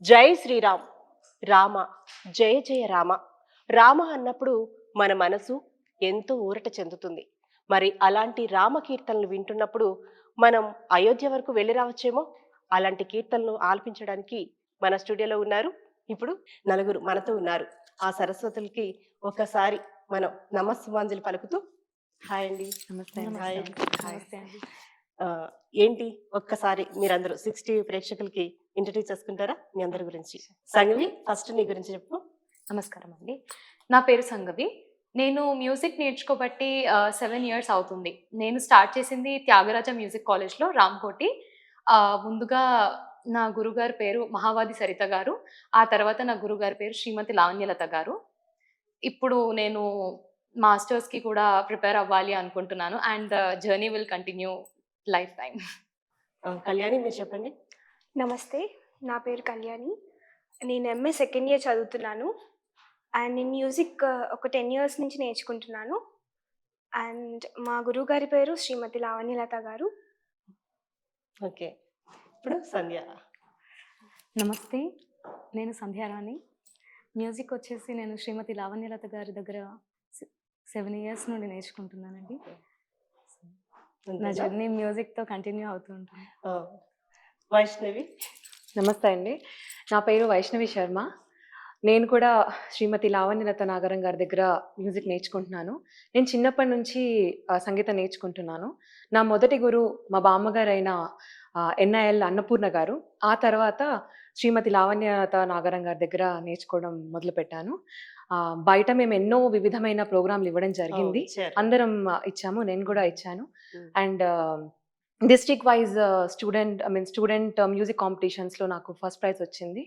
జై శ్రీరామ్. రామ, జయ జయ రామ. రామ అన్నప్పుడు మన మనసు ఎంతో ఊరట చెందుతుంది. మరి అలాంటి రామ కీర్తనలు వింటున్నప్పుడు మనం అయోధ్య వరకు వెళ్ళి రావచ్చేమో. అలాంటి కీర్తనలు ఆలపించడానికి మన స్టూడియోలో ఉన్నారు ఇప్పుడు నలుగురు మనతో ఉన్నారు. ఆ సరస్వతులకి ఒక్కసారి మనం నమస్సుమాంజలి పలుకుతూ హాయ్ అండి. నమస్తే అండి. హాయ్. నమస్తే అండి. ఆ, ఏంటి ఒక్కసారి మీరందరూ 60 ప్రేక్షకులకి ఇంట్రడ్యూస్ చేసుకుంటారా మీ అందరి గురించి? సంగవి, ఫస్ట్ నీ గురించి చెప్పు. నమస్కారం అండి. నా పేరు సంగవి. నేను మ్యూజిక్ నేర్చుకోబట్టి 7 ఇయర్స్ అవుతుంది. నేను స్టార్ట్ చేసింది త్యాగరాజ మ్యూజిక్ కాలేజ్‌లో రామ్‌కోటి. ముందుగా నా గురుగారి పేరు మహావాది సరిత గారు. ఆ తర్వాత నా గురుగారి పేరు శ్రీమతి లావణ్యలత గారు. ఇప్పుడు నేను మాస్టర్స్‌కి కూడా ప్రిపేర్ అవ్వాలి అనుకుంటున్నాను. And the journey will continue life time. Kalyani, మీరు చెప్పండి. నమస్తే, నా పేరు కళ్యాణి. నేను ఎంఏ సెకండ్ ఇయర్ చదువుతున్నాను. అండ్ నేను మ్యూజిక్ ఒక 10 ఇయర్స్ నుంచి నేర్చుకుంటున్నాను. అండ్ మా గురువుగారి పేరు శ్రీమతి లావణ్యలత గారు. ఓకే, ఇప్పుడు సంధ్య. నమస్తే, నేను సంధ్యారాణి. మ్యూజిక్ వచ్చేసి నేను శ్రీమతి లావణ్యలత గారి దగ్గర 7 ఇయర్స్ నుండి నేర్చుకుంటున్నానండి. నా జర్నీ మ్యూజిక్తో కంటిన్యూ అవుతూ ఉంటుంది. వైష్ణవి. నమస్తే అండి, నా పేరు వైష్ణవి శర్మ. నేను కూడా శ్రీమతి లావణ్యలత నాగరం గారి దగ్గర మ్యూజిక్ నేర్చుకుంటున్నాను. నేను చిన్నప్పటి నుంచి సంగీతం నేర్చుకుంటున్నాను. నా మొదటి గురువు మా బామ్మగారైన ఎన్ఐఎల్ అన్నపూర్ణ గారు. ఆ తర్వాత శ్రీమతి లావణ్యలత నాగరం గారి దగ్గర నేర్చుకోవడం మొదలుపెట్టాను. బయట మేము ఎన్నో వివిధమైన ప్రోగ్రాంలు ఇవ్వడం జరిగింది. అందరం ఇచ్చాము, నేను కూడా ఇచ్చాను. And district wise student music కాంపిటీషన్స్లో నాకు ఫస్ట్ ప్రైజ్ వచ్చింది.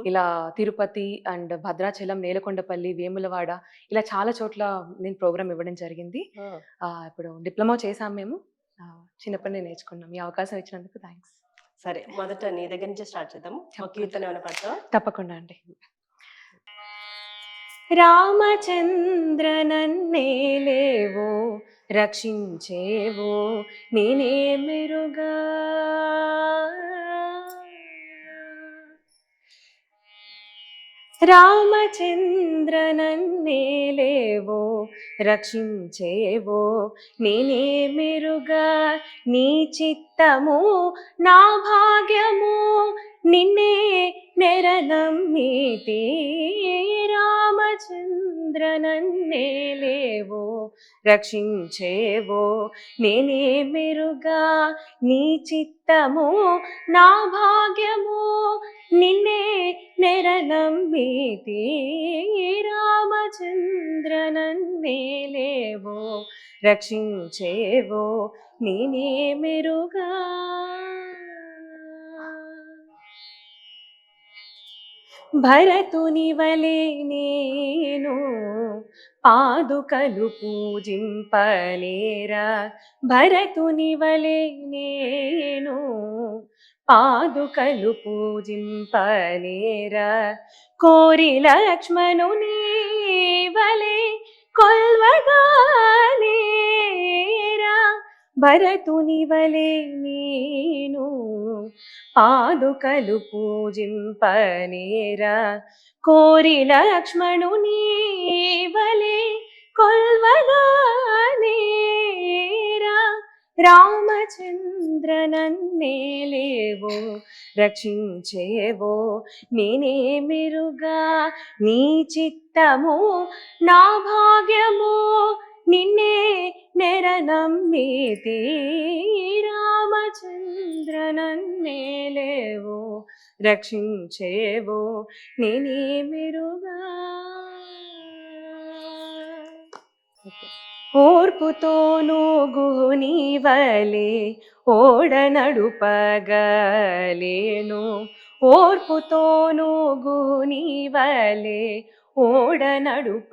ఇలా తిరుపతి అండ్ భద్రాచలం, నేలకొండపల్లి, వేములవాడ ఇలా చాలా చోట్ల నేను ప్రోగ్రామ్ ఇవ్వడం జరిగింది. ఇప్పుడు డిప్లొమా చేసాం మేము. చిన్నప్పటి నేర్చుకున్నాం. ఈ అవకాశం ఇచ్చినందుకు థ్యాంక్స్. సరే, మొదట నీ దగ్గర నుంచి స్టార్ట్ చేద్దాము. కీర్తన ఏమైనా పడతావా? తప్పకుండా అండి. రామచంద్ర నన్నేలేవో రక్షించేవో నేనే మెరుగా, రామచంద్ర నన్నేలేవో రక్షించేవో నేనే మెరుగా, నీ చిత్తము నా భాగ్యము నిన్నే నెరనమ్మితే, రామచంద్ర నన్నేలేవో రక్షించేవో నేనే మెరుగా, నీ చిత్తము నా భాగ్యము నిన్నే నెరనమ్మితే, రామచంద్ర నన్నేలేవో రక్షించేవో నేనే మెరుగా. భరతుని వలె నేను పాదుకలు పూజింపనేరా, భరతుని వలె నేను పాదుకలు పూజింపనేరా, కోరి లక్ష్మణుని వలె కొల్వగానేరా, భరతుని వలె నేను పాదుకలు పూజింపనేరా, కోరి లక్ష్మణుని వలె కొల్వగానేరా, రామచంద్ర నన్నేలేవో రక్షించేవో నేనే మెరుగా, నీ చిత్తము నా భాగ్యము నిన్నే నెరనమ్మితే, రామచంద్ర నన్నేలేవో రక్షించేవో నేనే మెరుగా. ఓర్పుతోనూ గుని వలె ఓడ నడుపగలేను, ఓర్పుతోనూ గుని వలె ఓడ నడుపగలేను,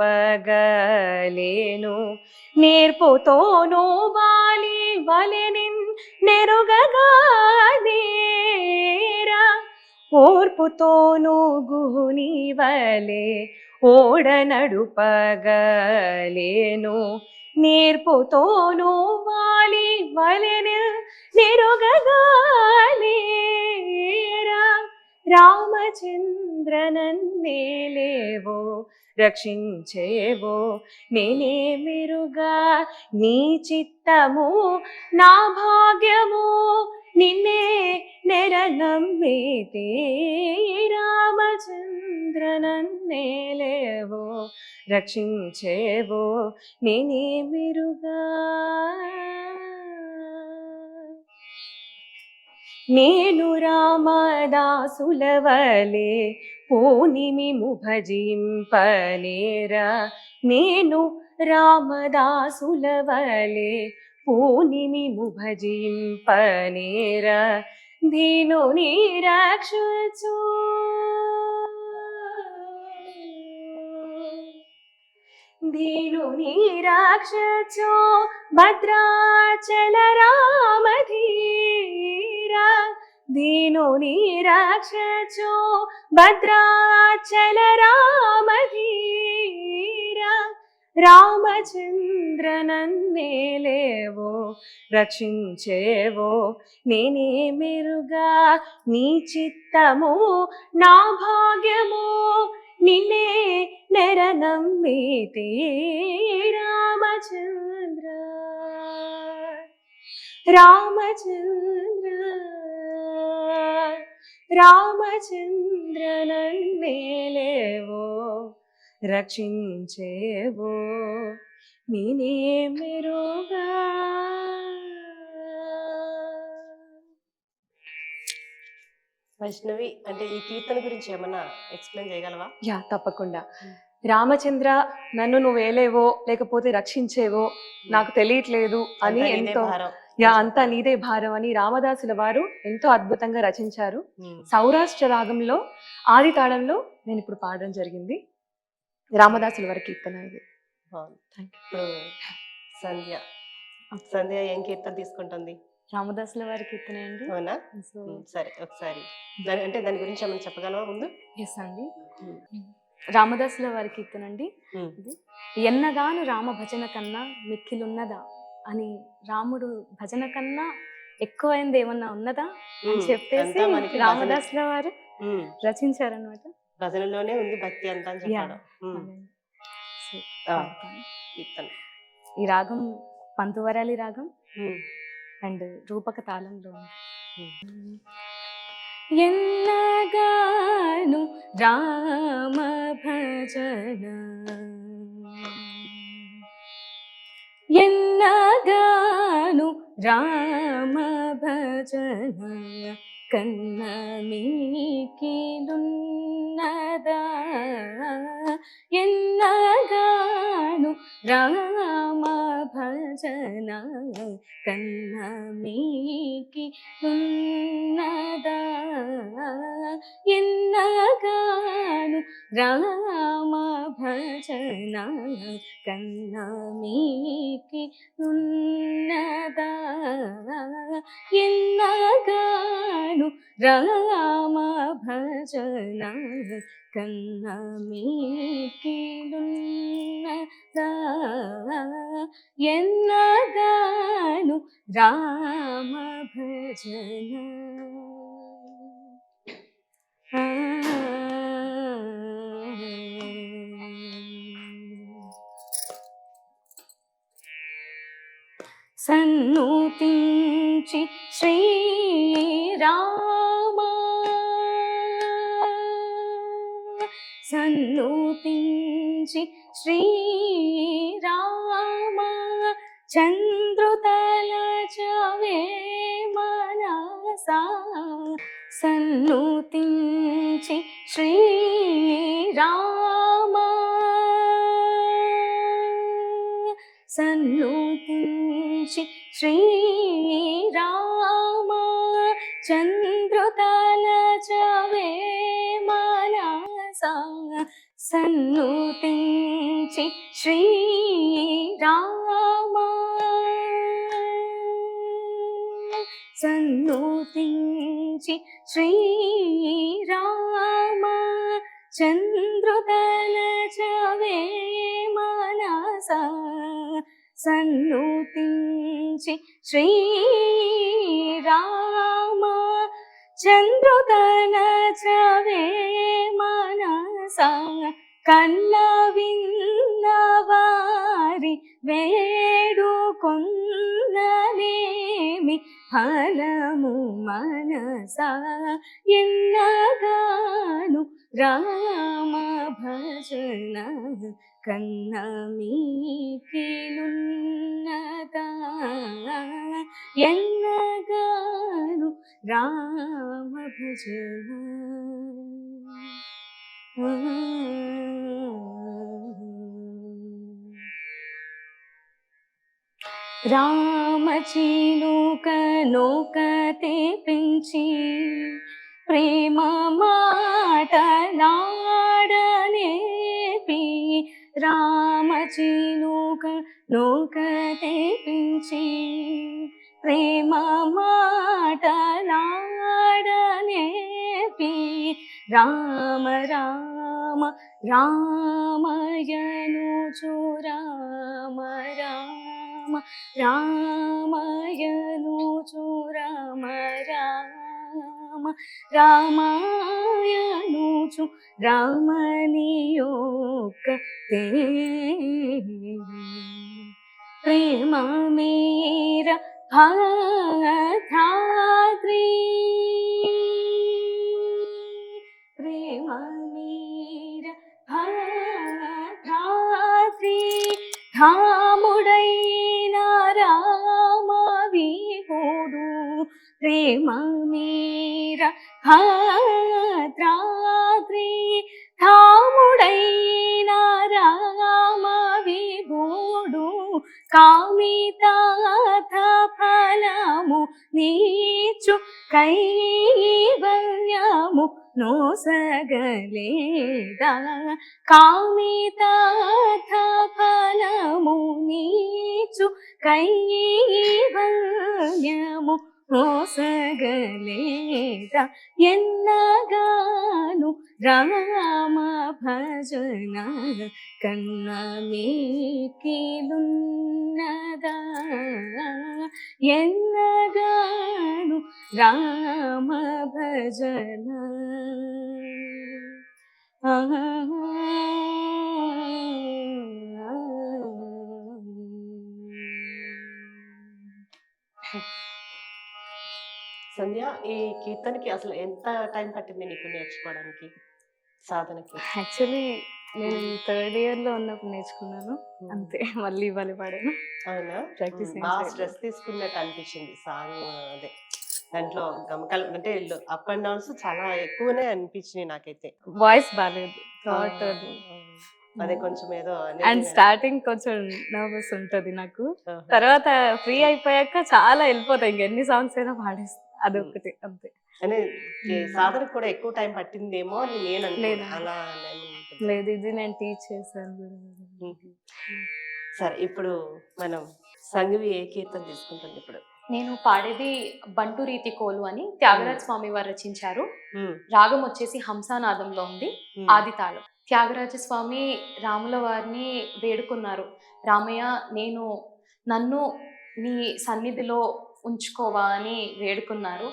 నేర్పుతోనూ వాలి వలెనిన్ నెరుగగానేరా, ఓర్పుతోనూ గుని వలె ఓడ నడుపగలేను, నేర్పుతోనూ వాలి వలెను నెరుగగానేరా, రామచంద్ర నన్నేలేవో రక్షించేవో నేనేమిరుగా నీ చిత్తము నా భాగ్యము నిన్నే నెరనమ్మితే రామచంద్ర నన్నేలేవో రక్షించేవో నేనేమిరుగా నేను రామదాసులవలే పూనిమిము భజింపనేరా నేను రామదాసులవలే పూనిమిము భజింపనేరా దీను నిరక్షచు దీను నిరక్షచు భద్రాచల రామధీరా దీను నిరక్షచు భద్రాచల రామధీరా రామచంద్ర నన్నేలేవో రక్షించేవో నేనేమిరుగా నీ చిత్తము నా భాగ్యము నిన్నే నెరనమ్మితే రామచంద్ర రామచంద్ర రామచంద్ర నన్నేలేవో రక్షించేవో నేనేమిరుగా. వైష్ణవి, అంటే ఈ కీర్తన గురించి ఏమన్నా ఎక్స్ప్లెయిన్ చేయగలవా? యా, తప్పకుండా. రామచంద్ర నన్ను నువ్వేలేవో లేకపోతే రక్షించేవో నాకు తెలియట్లేదు అని అంతా నీదే ఎంతో భారం. అంతా నీదే భారం అని రామదాసుల వారు ఎంతో అద్భుతంగా రచించారు. ఉమ్. సౌరాష్ట్ర రాగంలో ఆది తాళంలో నేను ఇప్పుడు పాడడం జరిగింది. రామదాసుల వారి కీర్తన ఇది. బాగుంది. Thank you. ఇప్పుడు సంధ్య సంధ్య ఏం కీర్తన తీసుకుంటుంది? రామదాసుల వారి కీర్తన అండి. అవునా? సో సరే, ఒకసారి దాని గురించి ఏమైనా చెప్పగలవా ముందు? ఎస్ అండి. ఉమ్. రామదాసుల వారి కీర్తన అండి. ఉమ్. ఇది ఎన్నగాను రామ భజన కన్నా మిక్కిలున్నదా అని, రాముడు భజన కన్నా ఎక్కువైంది ఏమన్నా ఉన్నదా అని చెప్పేసి అంతా మనకి భజన. రామదాసుల వారు ఉమ్. రచించారనమాట. భజనలోనే ఉంది భక్తి అంతా అని చెప్పాడు. ఉమ్. సో ఆ, పాడతాను. కీర్తన. ఈ రాగం పంతువరాలి రాగం ఉమ్. అండ్ రూపక తాళంలో ఉంది. ఉమ్. ఎన్నగాను రామ భజన ఎన్నగాను రామ భజన కన్న మీకిలున్నదా ఎన్నగాను రామ భజన కన్న మీకి ఉన్నదా ఎన్నగాను రామ భజన కన్న మీకి ఉన్నదా ఎన్నగాను రామ భజన కన్న మీకిలున్నదా ఎన్నగాను రామ భజన. సన్నుతించి శ్రీరామ సన్నుతించి శ్రీరామ చంద్రుతల చవే మనసా సన్నుతించి శ్రీరామ సన్నుతించి శ్రీరామ చంద్రుతల చవే మనసా సన్నుతించి శ్రీరామ సన్నుతించి శ్రీరామ చంద్రుతల చవే మనసా సన్నుతించి శ్రీరామ చంద్రుతన చవే మనస కన్న విన్నవారి వేడుకొన్ననేమి ఫలము మనస ఎన్నగాను రామ భజన కన్న మీకిలున్నదా ఎన్నగాను రామ భజన రామ చిలుక నూకతే పెంచి ప్రేమ మాటలాడనేపి రామ చిలుక నూకతే పెంచి ప్రేమ మాటలాడనేపి రామ రామ రామయనుచు రామ రామ రామయనుచు రామ రామ రామాయనుచు రామనియోక ప్రేమ మీర భాద్రి ప్రేమ మీర భాద్రి ధాముడైన రామ విహుడు ప్రేమ మీర భాద్రాద్రి ధాముడైన రామ విభుడు కామితార్థ ఫలము నీచు కైవల్యము నోసగలేదా కామితార్థ ఫలము నీచు కైవల్యము నోసగలేదా ఎన్నగాను రామ భజన కన్న మీకిలున్నదా ఎన్నగాను రామ భజన సంధ్య, ఈ కీర్తనకి అసలు ఎంత టైం పట్టింది నీకు నేర్చుకోవడానికి, సాధనకి? యాక్చువల్లీ నేను థర్డ్ ఇయర్ లో ఉన్నప్పుడు నేర్చుకున్నాను అంతే. మళ్ళీ ఇవ్వాలి పాడాను. అవునా? ప్రాక్టీస్ బాగా స్ట్రెస్ తీసుకున్నట్టు అనిపించింది సాంగ్. అదే దాంట్లో గమకాలు అంటే అప్ అండ్ డౌన్స్ చాలా ఎక్కువనే అనిపించినాయి నాకైతే. వాయిస్ బాగాలేదు థాట్ అదే కొంచెం ఏదో అండ్ స్టార్టింగ్ కొంచెం నర్వస్ ఉంటది నాకు. తర్వాత ఫ్రీ అయిపోయాక చాలా వెళ్ళిపోతాయి. ఇంకెన్ని సాంగ్స్ అయినా పాడేస్తా. అదొకటి అంతే. అంటే సాధనకు కూడా ఎక్కువ టైం పట్టిందేమో అని నేను అనుకున్నాను. అలా లేదు, ఇది నేను టీచ్ చేశాను. సరే, ఇప్పుడు మనం సంఘవి ఏ కీర్తన తీసుకుంటుంది ఇప్పుడు? నేను పాడేది బంటు రీతి కోలు అని త్యాగరాజ స్వామి వారు రచించారు. రాగం వచ్చేసి హంసానాదంలో ఉంది, ఆది తాళం. త్యాగరాజ స్వామి రాముల వారిని వేడుకున్నారు, రామయ్య నన్ను నీ సన్నిధిలో ఉంచుకోవా అని వేడుకున్నారు.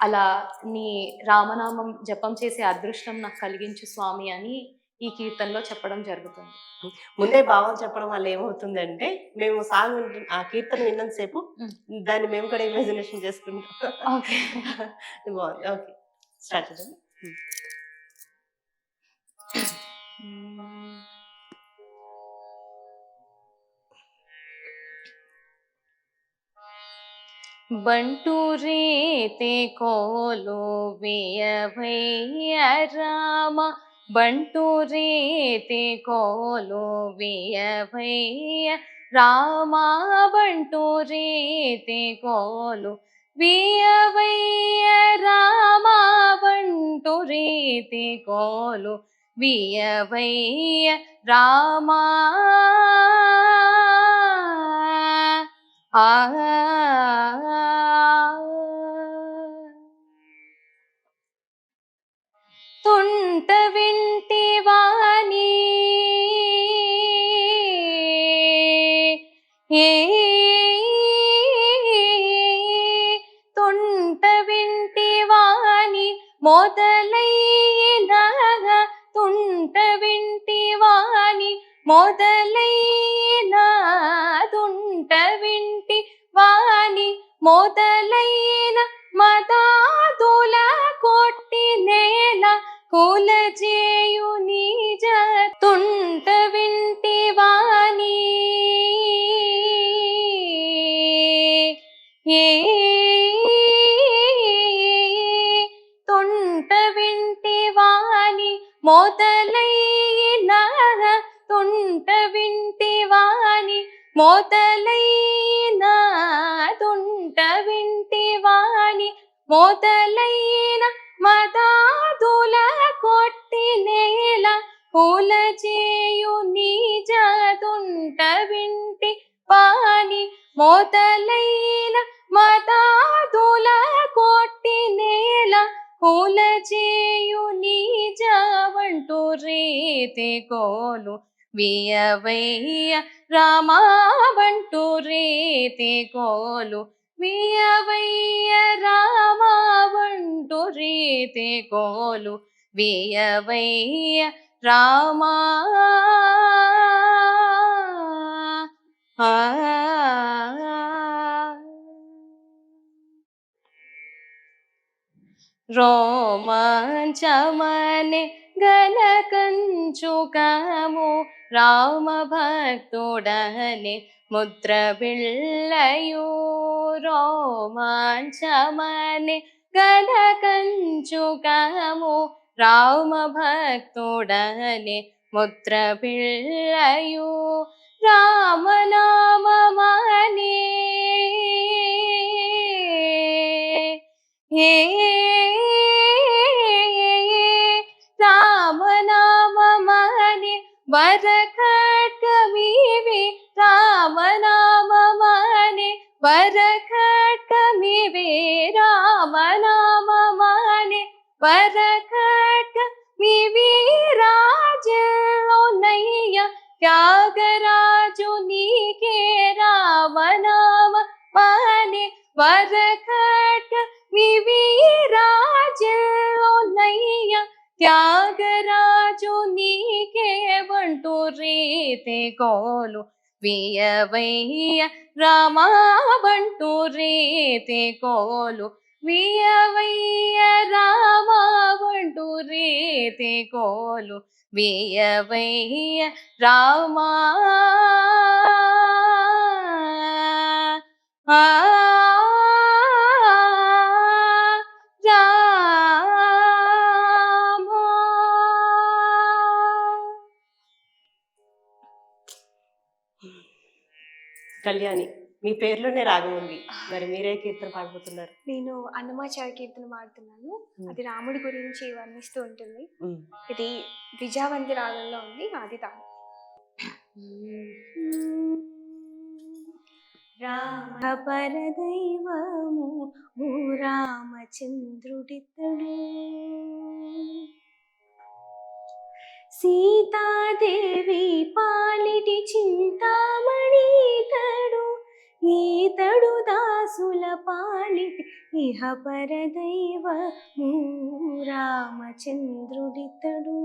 అలా నీ రామనామం జపం చేసే అదృష్టం నాకు కలిగించు స్వామి అని ఈ కీర్తనలో చెప్పడం జరుగుతుంది. ముందే భావం చెప్పడం వల్ల ఏమవుతుందంటే, మేము సాంగ్ ఆ కీర్తన విన్నంత సేపు దాన్ని మేము కూడా ఇమాజినేషన్ చేసుకుంటాం. ఓకే, బాగుంది. ఓకే, స్టార్ట్ చేద్దాం. బంటు రీతి కోలు వియవయ్య రామ, బంటు రీతి కోలు వియవయ్య రామ, బంటు రీతి కోలు వియవయ్య రామ, బంటు రీతి కోలు వియవయ్య రామ. తుంట వింటి వాణి తుంట వింటి వాణి మొదలైనదుంట వింటి వాణి మొదలైన మదాదుల కొట్టి నేల కులజేయు నిజ తుంట వింటి వాణి ఏ తుంట వింటి వాణి మొదలైన తుంట వింటి వాణి మొదలైన తుంట వింటి వాణి మొదలైన మదాదుల కొట్టి నేల కులజేయు నిజ తుంట వింటి వాణి మొదలైన మదాదుల కొట్టి నేల కులజేయు నిజ వంటు రీతి కోలు వియవయ్య రామా వంటు రీతి కోలు వియవయ్య రామా వంటు రీతి కోలు వియవయ్య రామా రోమాంచమనే గనకంచుకము రామ భక్తుడనే ముద్ర బిళ్ళయు రోమాంచమనే గనకంచుకము రామ భక్తుడనే ముద్ర బిళ్ళయు రామనామమనే రామనామమనే వరఖడ్గమివి రామనామమనే వరఖడ్గమివి రామనామమనే వరఖడ్గమివి రాజలోనయ్య త్యాగరాజు నీకే రామనామ మనే వరఖడ్గమివి రాజలోనయ్య త్యాగరాజు నీకే వంటు రీతి కోలు వియవయ్య రామా వంటు రీతి కోలు వియవయ్య రామా వంటు రీతి కోలు వియవయ్య రామా కళ్యాణి, మీ పేరులోనే రాగం ఉంది. మరి మీరే కీర్తన పాడబోతున్నారు? నేను అన్నమాచార్య కీర్తన పాడుతున్నాను. అది రాముడి గురించి వర్ణిస్తూ ఉంటుంది. ఇది ద్విజావంతి రాగంలో ఉంది. ఆది తాళం. రామ పరదైవము ఓ రామచంద్రుడితడు, సీతాదేవి పాలిటి చింతామణితడు, ఈతడు దాసుల పాలిటి ఇహ పరదైవము రామచంద్రుడితడు,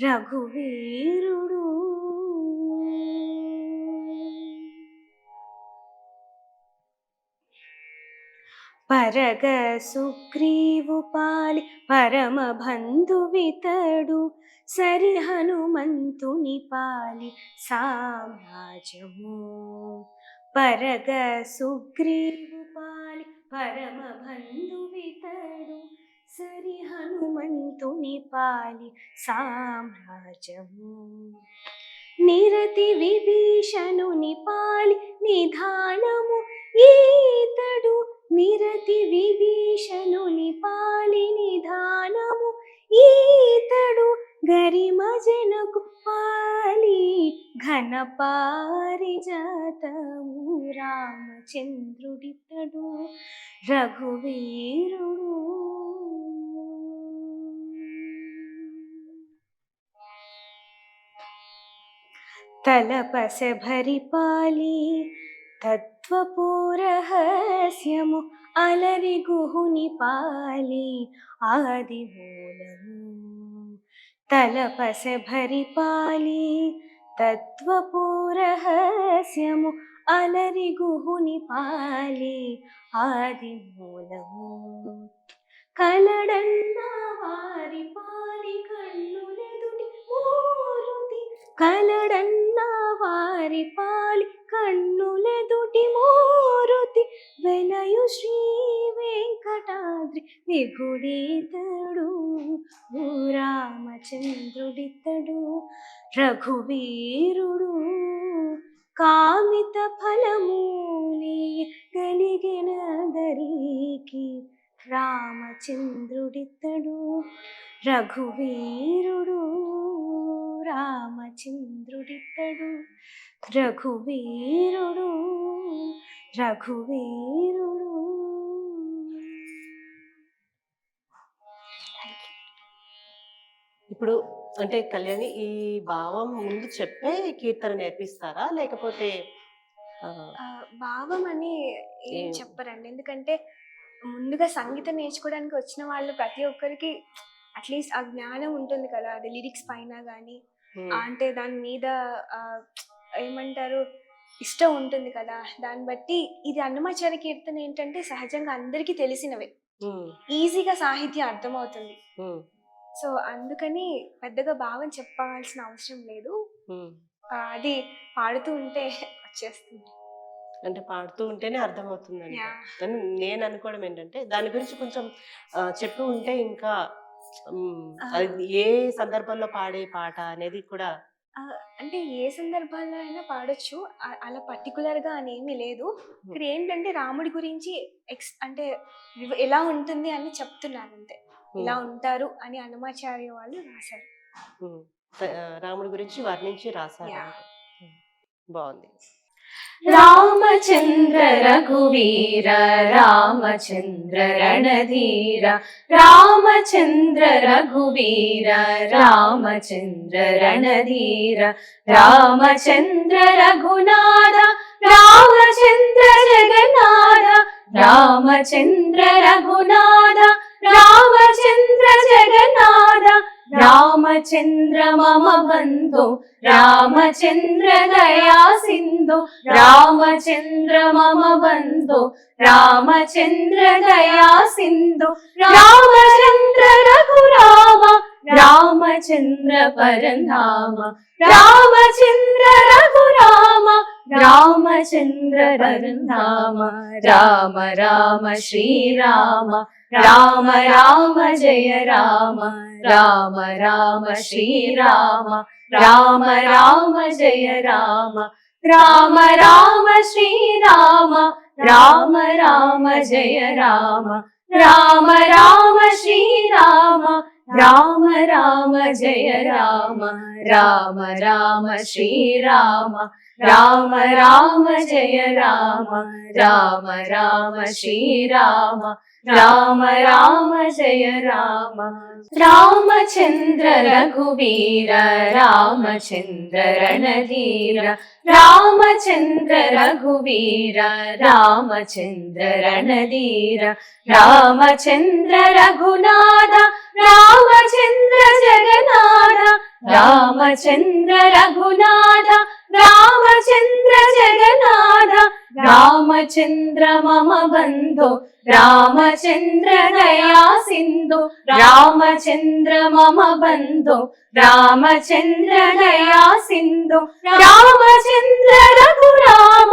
రఘువీరుడు. పరగ సుగ్రీవు పాలి పరమ బంధువితడు, సరి హనుమంతుని పాలి సామ్రాజ్యము. పరగ సుగ్రీవు పాలి పరమ బంధువితడు, సరి హనుమంతుని పాలి సామ్రాజ్యము. నిరతి విభీషణుని పాలి నిధానము ఈతడు, నిరతి విభీషణుని పాలి నిధానము ఈతడు, గరిమజనకు పాలి ఘన పారిజాతము రామచంద్రుడితడు, రఘువీరుడు. తలపసె భరిపాలి తత్వపూరహస్యము, అలరి గుహుని పాలి ఆది మూలము. తలపసె భరిపాలి తత్వపు రహస్యము అలరి గుహుని పాలి ఆది మూలము కలడన్న వారి పాలి కన్నులెదుటి మూరుతి కలడన్న వారి పాలి కన్నులెదుటి మూరుతి వెలయు శ్రీ వెంకటాద్రి విభుడితడు రామచంద్రుడితడు రఘువీరుడు కామిత ఫలమూలి కలిగినదరికి రామచంద్రుడితడు రఘువీరుడు రామచంద్రుడితడు రఘువీరుడు రఘువీరుడు. ఇప్పుడు అంటే కళ్యాణి ఈ భావం ముందు చెప్పే కీర్తన నేర్పిస్తారా లేకపోతే ఆ, భావం అని ఏం ఏం- చెప్పరండి, ఎందుకంటే ముందుగా సంగీతం నేర్చుకోవడానికి వచ్చిన వాళ్ళు ప్రతి ఒక్కరికి అట్లీస్ట్ ఆ జ్ఞానం ఉంటుంది కదా, అది లిరిక్స్ పైన కానీ ఉమ్, అంటే దాని మీద ఆ, ఏమంటారు ఇష్టం ఉంటుంది కదా, దాన్ని బట్టి ఇది అన్నమాచార్య కీర్తన ఏంటంటే సహజంగా అందరికీ తెలిసినవే, ఉమ్, ఈజీగా సాహిత్యం అర్థమవుతుంది. ఉమ్, సో అందుకని పెద్దగా భావం చెప్పాల్సిన అవసరం లేదు, ఉమ్. అది పాడుతూ ఉంటే వచ్చేస్తుంది. అంటే పాడుతూ ఉంటేనే అర్థమవుతుందండి. యా. కానీ నేను అనుకోవడం ఏంటంటే దాని గురించి కొంచెం చెప్పి ఉంటే ఇంకా అది ఏ సందర్భంలో పాడే పాట అనేది కూడా అంటే ఏ సందర్భాల్లో అయినా పాడొచ్చు, అలా పర్టికులర్గా అని ఏమీ లేదు. ఇక్కడ ఏంటంటే రాముడి గురించి అంటే ఎలా ఉంటుంది అని చెప్తున్నారు అంతే, ఇలా ఉంటారు అని అన్నమాచార్య వాళ్ళు రాశారు. ఉమ్, రాముడి గురించి వర్ణించి రాశారు. యా. బాగుంది. రామచంద్ర రఘువీర రామచంద్ర రణధీర రామచంద్ర రఘువీర రామచంద్ర రణధీర రామచంద్ర రఘునాథ రామచంద్ర జగన్నాథ రామచంద్ర రఘునాథ రామచంద్ర జగన్నాథ రామచంద్ర మమ బంధు రామచంద్ర దయా సింధు రామచంద్ర మమ బంధు రామచంద్ర దయా సింధు రామచంద్ర రఘురామ రామచంద్ర పరంధామ రామచంద్ర రఘురామ రామచంద్ర పరంధామ రామ రామ శ్రీరామ రామ రామ జయ రామ రామ రామ శ్రీరామ రామ రామ జయ రామ రామ రామ శ్రీరామ రామ రామ జయ రామ రామ రామ శ్రీరామ రామ రామ జయ రామ రామ రామ శ్రీరామ రామ రామ జయ రామ రామ రామ శ్రీరామ రామ రామ జయ రామ రామచంద్ర రఘువీర రామచంద్ర రణధీర రామచంద్ర రఘువీర రామచంద్ర రణధీర రామచంద్ర రఘునాథ రామచంద్ర జగన్నాథ రామచంద్ర రఘునాథ రామచంద్ర జగన్నాథ రామచంద్ర మమ బంధు రామచంద్ర దయా సింధు రామచంద్ర మమ బంధు రామచంద్ర దయా సింధు రామచంద్ర రఘురామ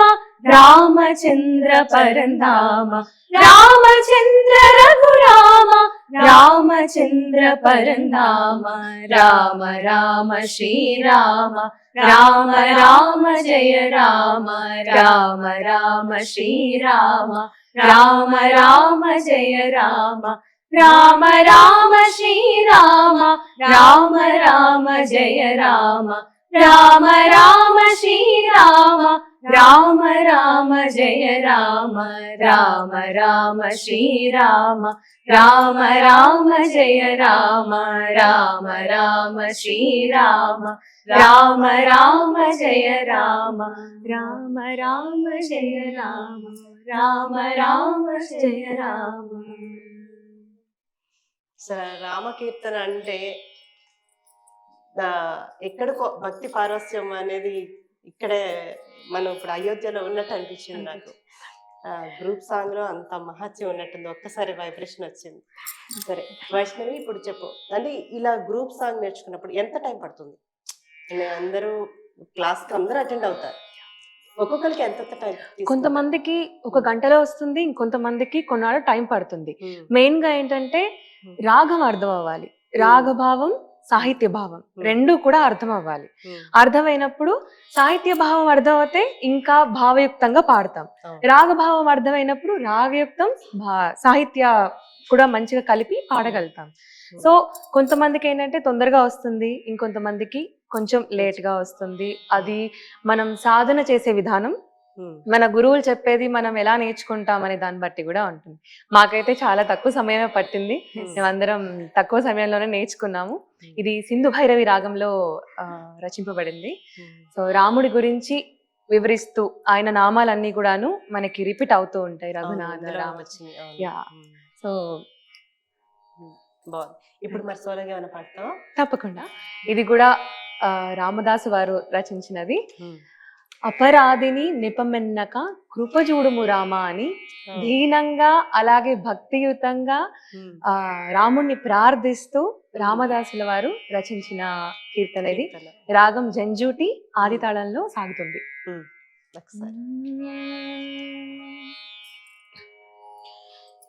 రామచంద్ర పరంధామ రామచంద్ర రఘురామ రామచంద్ర పరంధామ రామ రామ శ్రీరామ రామ రామ జయ రామ రామ రామ శ్రీరామ రామ రామ జయ రామ రామ రామ శ్రీరామ రామ రామ జయ రామ రామ రామ శ్రీరామ రామ రామ జయ రామ రామ రామ శ్రీరామ రామ రామ జయ రామ రామ రామ శ్రీరామ రామ రామ జయ రామ రామ రామ జయ రామ రామ రామ జయ రామ. రామకీర్తన అంటే ఆ, ఎక్కడికో భక్తి పారవస్యం అనేది ఇక్కడే మనం ఇప్పుడు అయోధ్యలో ఉన్నట్టు అనిపించింది నాకు. గ్రూప్ సాంగ్ లో అంత మహత్యం ఉన్నట్టుంది, ఒక్కసారి వైబ్రేషన్ వచ్చింది. సరే వైష్ణవి, ఇప్పుడు చెప్పు, అంటే ఇలా గ్రూప్ సాంగ్ నేర్చుకున్నప్పుడు ఎంత టైం పడుతుంది? అందరూ క్లాస్ కి అందరూ అటెండ్ అవుతారు, ఒక్కొక్కరికి ఎంత టైం? కొంతమందికి ఒక గంటలో వస్తుంది, ఇంకొంతమందికి కొన్నాళ్ళు టైం పడుతుంది. మెయిన్ గా ఏంటంటే రాగం అర్థం అవ్వాలి, రాగభావం సాహిత్య భావం రెండు కూడా అర్థం అవ్వాలి. అర్థమైనప్పుడు సాహిత్య భావం అర్థమైతే ఇంకా భావయుక్తంగా పాడతాం, రాగభావం అర్థమైనప్పుడు రాగయుక్తం సాహిత్య కూడా మంచిగా కలిపి పాడగలుగుతాం. సో కొంతమందికి ఏంటంటే తొందరగా వస్తుంది, ఇంకొంతమందికి కొంచెం లేట్ గా వస్తుంది. అది మనం సాధన చేసే విధానం, మన గురువులు చెప్పేది మనం ఎలా నేర్చుకుంటాం అనే దాన్ని బట్టి కూడా ఉంటుంది. మాకైతే చాలా తక్కువ సమయమే పట్టింది, మేమందరం తక్కువ సమయంలోనే నేర్చుకున్నాము. ఇది సింధు భైరవి రాగంలో రచింపబడింది. సో రాముడి గురించి వివరిస్తూ ఆయన నామాలన్నీ కూడాను మనకి రిపీట్ అవుతూ ఉంటాయి, రఘునాథ రామ. యా, సో బాగుంది. ఇప్పుడు మరి సోలోగా ఏమైనా పాడతావా? తప్పకుండా. ఇది కూడా రామదాసు వారు రచించినది. అపరాధిని నిపమెన్నక కృపజూడుము రామ అని దీనంగా అలాగే భక్తియుతంగా రాముణ్ణి ప్రార్థిస్తూ రామదాసుల వారు రచించిన కీర్తన ఇది. రాగం జంజూటి, ఆది తాళంలో సాగుతుంది.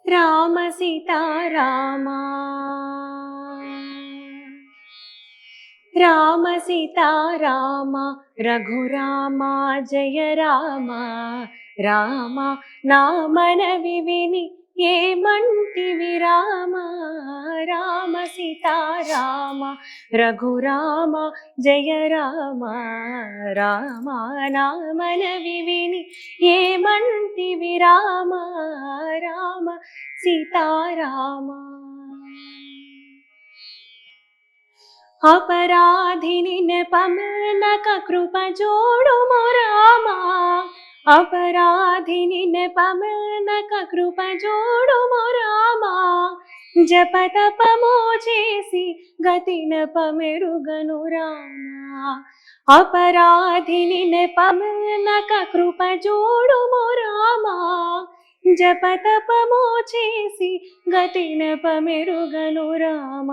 రామ సీతారామ రామ సీతారామ రఘురామ జయ రామ రామ నా మనవి విని ఏమంటివి రామ రామ సీతారామ రఘురామ జయ రామ రామ నా మనవి విని ఏమంటివి రామ రామ సీతారామ అపరాధిని నెపమనక కృప జోడుము రామ అపరాధిని నెపమనక కృప జోడుము రామ జపతపము చేసి గతి నెపమెరుగను రామ అపరాధిని నెపమనక కృప జోడుము రామ జపతపము చేసి గతి నెపమెరుగను రామ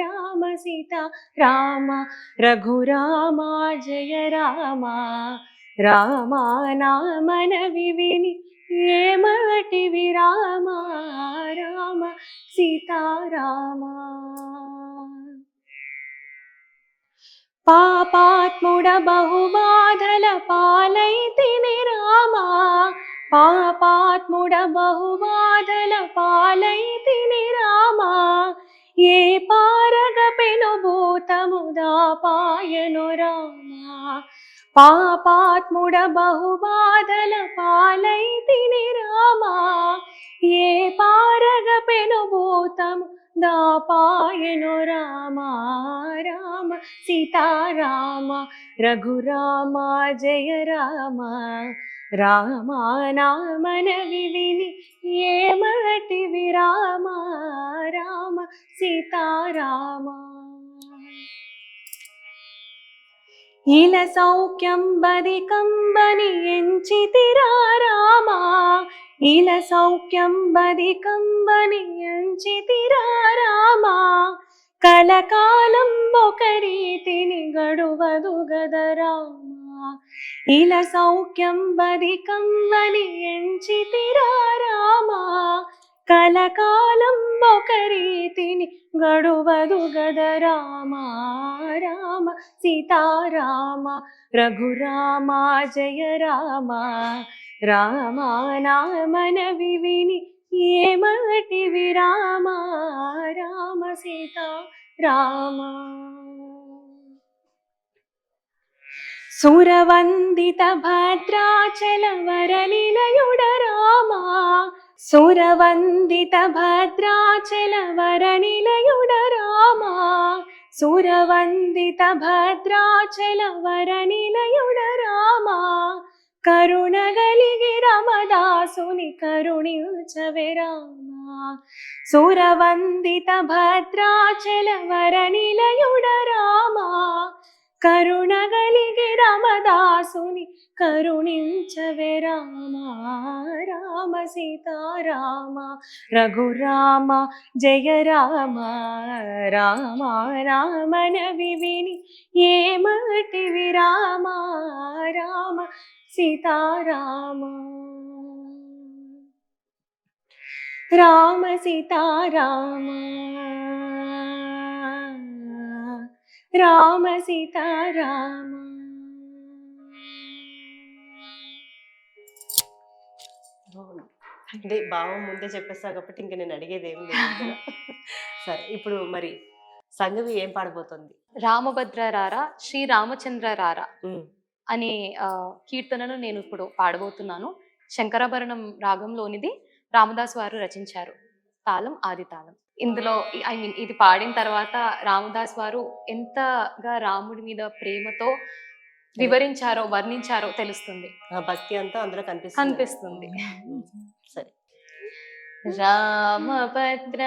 రామ సీత రామ రఘురామ జయ రామ రామ నా మనవి విని ఏమటివి రామ రామ సీతారామ పాపాత్ముడ బహుబాధల పాలైతిని రామ పాపాత్ముడ బహుబాధల పాలైతిని రామ ఏ పారగ పెనుభూతముదా పాయను రామ పాపాత్ముడ బహుబాధల పాలైతిని రామ ఏ పారగ పెనుభూతము దాపాయను రామ రామ సీతారామ రఘురామ జయ రామ రామ నా మనవి విని ఏమటివి రామ రామ సీతారామ ఇల సౌఖ్యం బదికంబని ఎంచితిరా రామ ఇల సౌఖ్యం బదికంబని ఎంచితిరా రామ కలకాలం ఒక రీతిని గడువదు గద రామ ఇల సౌఖ్యం బదికంబని ఎంచితిరా రామ కలకాలం ఒక రీతిని గడువదు గద రామ రామ సీతారామ రఘురామ జయ రామ రామ నా మనవి విని ఏమటివి రామ రామ సీతారామ సురవందిత భద్రాచల వరనిలయుడ రామ సురవందిత భద్రాచల వరనిలయుడ రామ సురవందిత భద్రాచల వరనిలయుడ రామ కరుణగలిగి రామదాసుని కరుణించవే రామ సురవందిత భద్రాచల వరనిలయుడ రామ కరుణగలిగి రామదాసుని కరుణించవే రామ రామ సీతారామ రఘురామ జయ రామ రామ రామనవి విని ఏమటివి రామ రామ సీతారామ రామ సీతారామ రామ సీతారామ. అంటే భావం ముందే చెప్పేస్తా కాబట్టి ఇంక నేను అడిగేది ఏం లేదు కదా. సరే ఇప్పుడు మరి సంగవి ఏం పాడబోతుంది? రామభద్ర రారా శ్రీ రామచంద్ర రారా అనే కీర్తనను నేను ఇప్పుడు పాడబోతున్నాను. శంకరాభరణం రాగంలోనిది, రామదాస్ వారు రచించారు. తాళం ఆది తాళం. ఇందులో ఇది పాడిన తర్వాత రామదాస్ వారు ఎంతగా రాముడి మీద ప్రేమతో వివరించారో వర్ణించారో తెలుస్తుంది, ఆ భక్తి అంతా అందులో కనిపిస్తుంది. సరే. రామభద్ర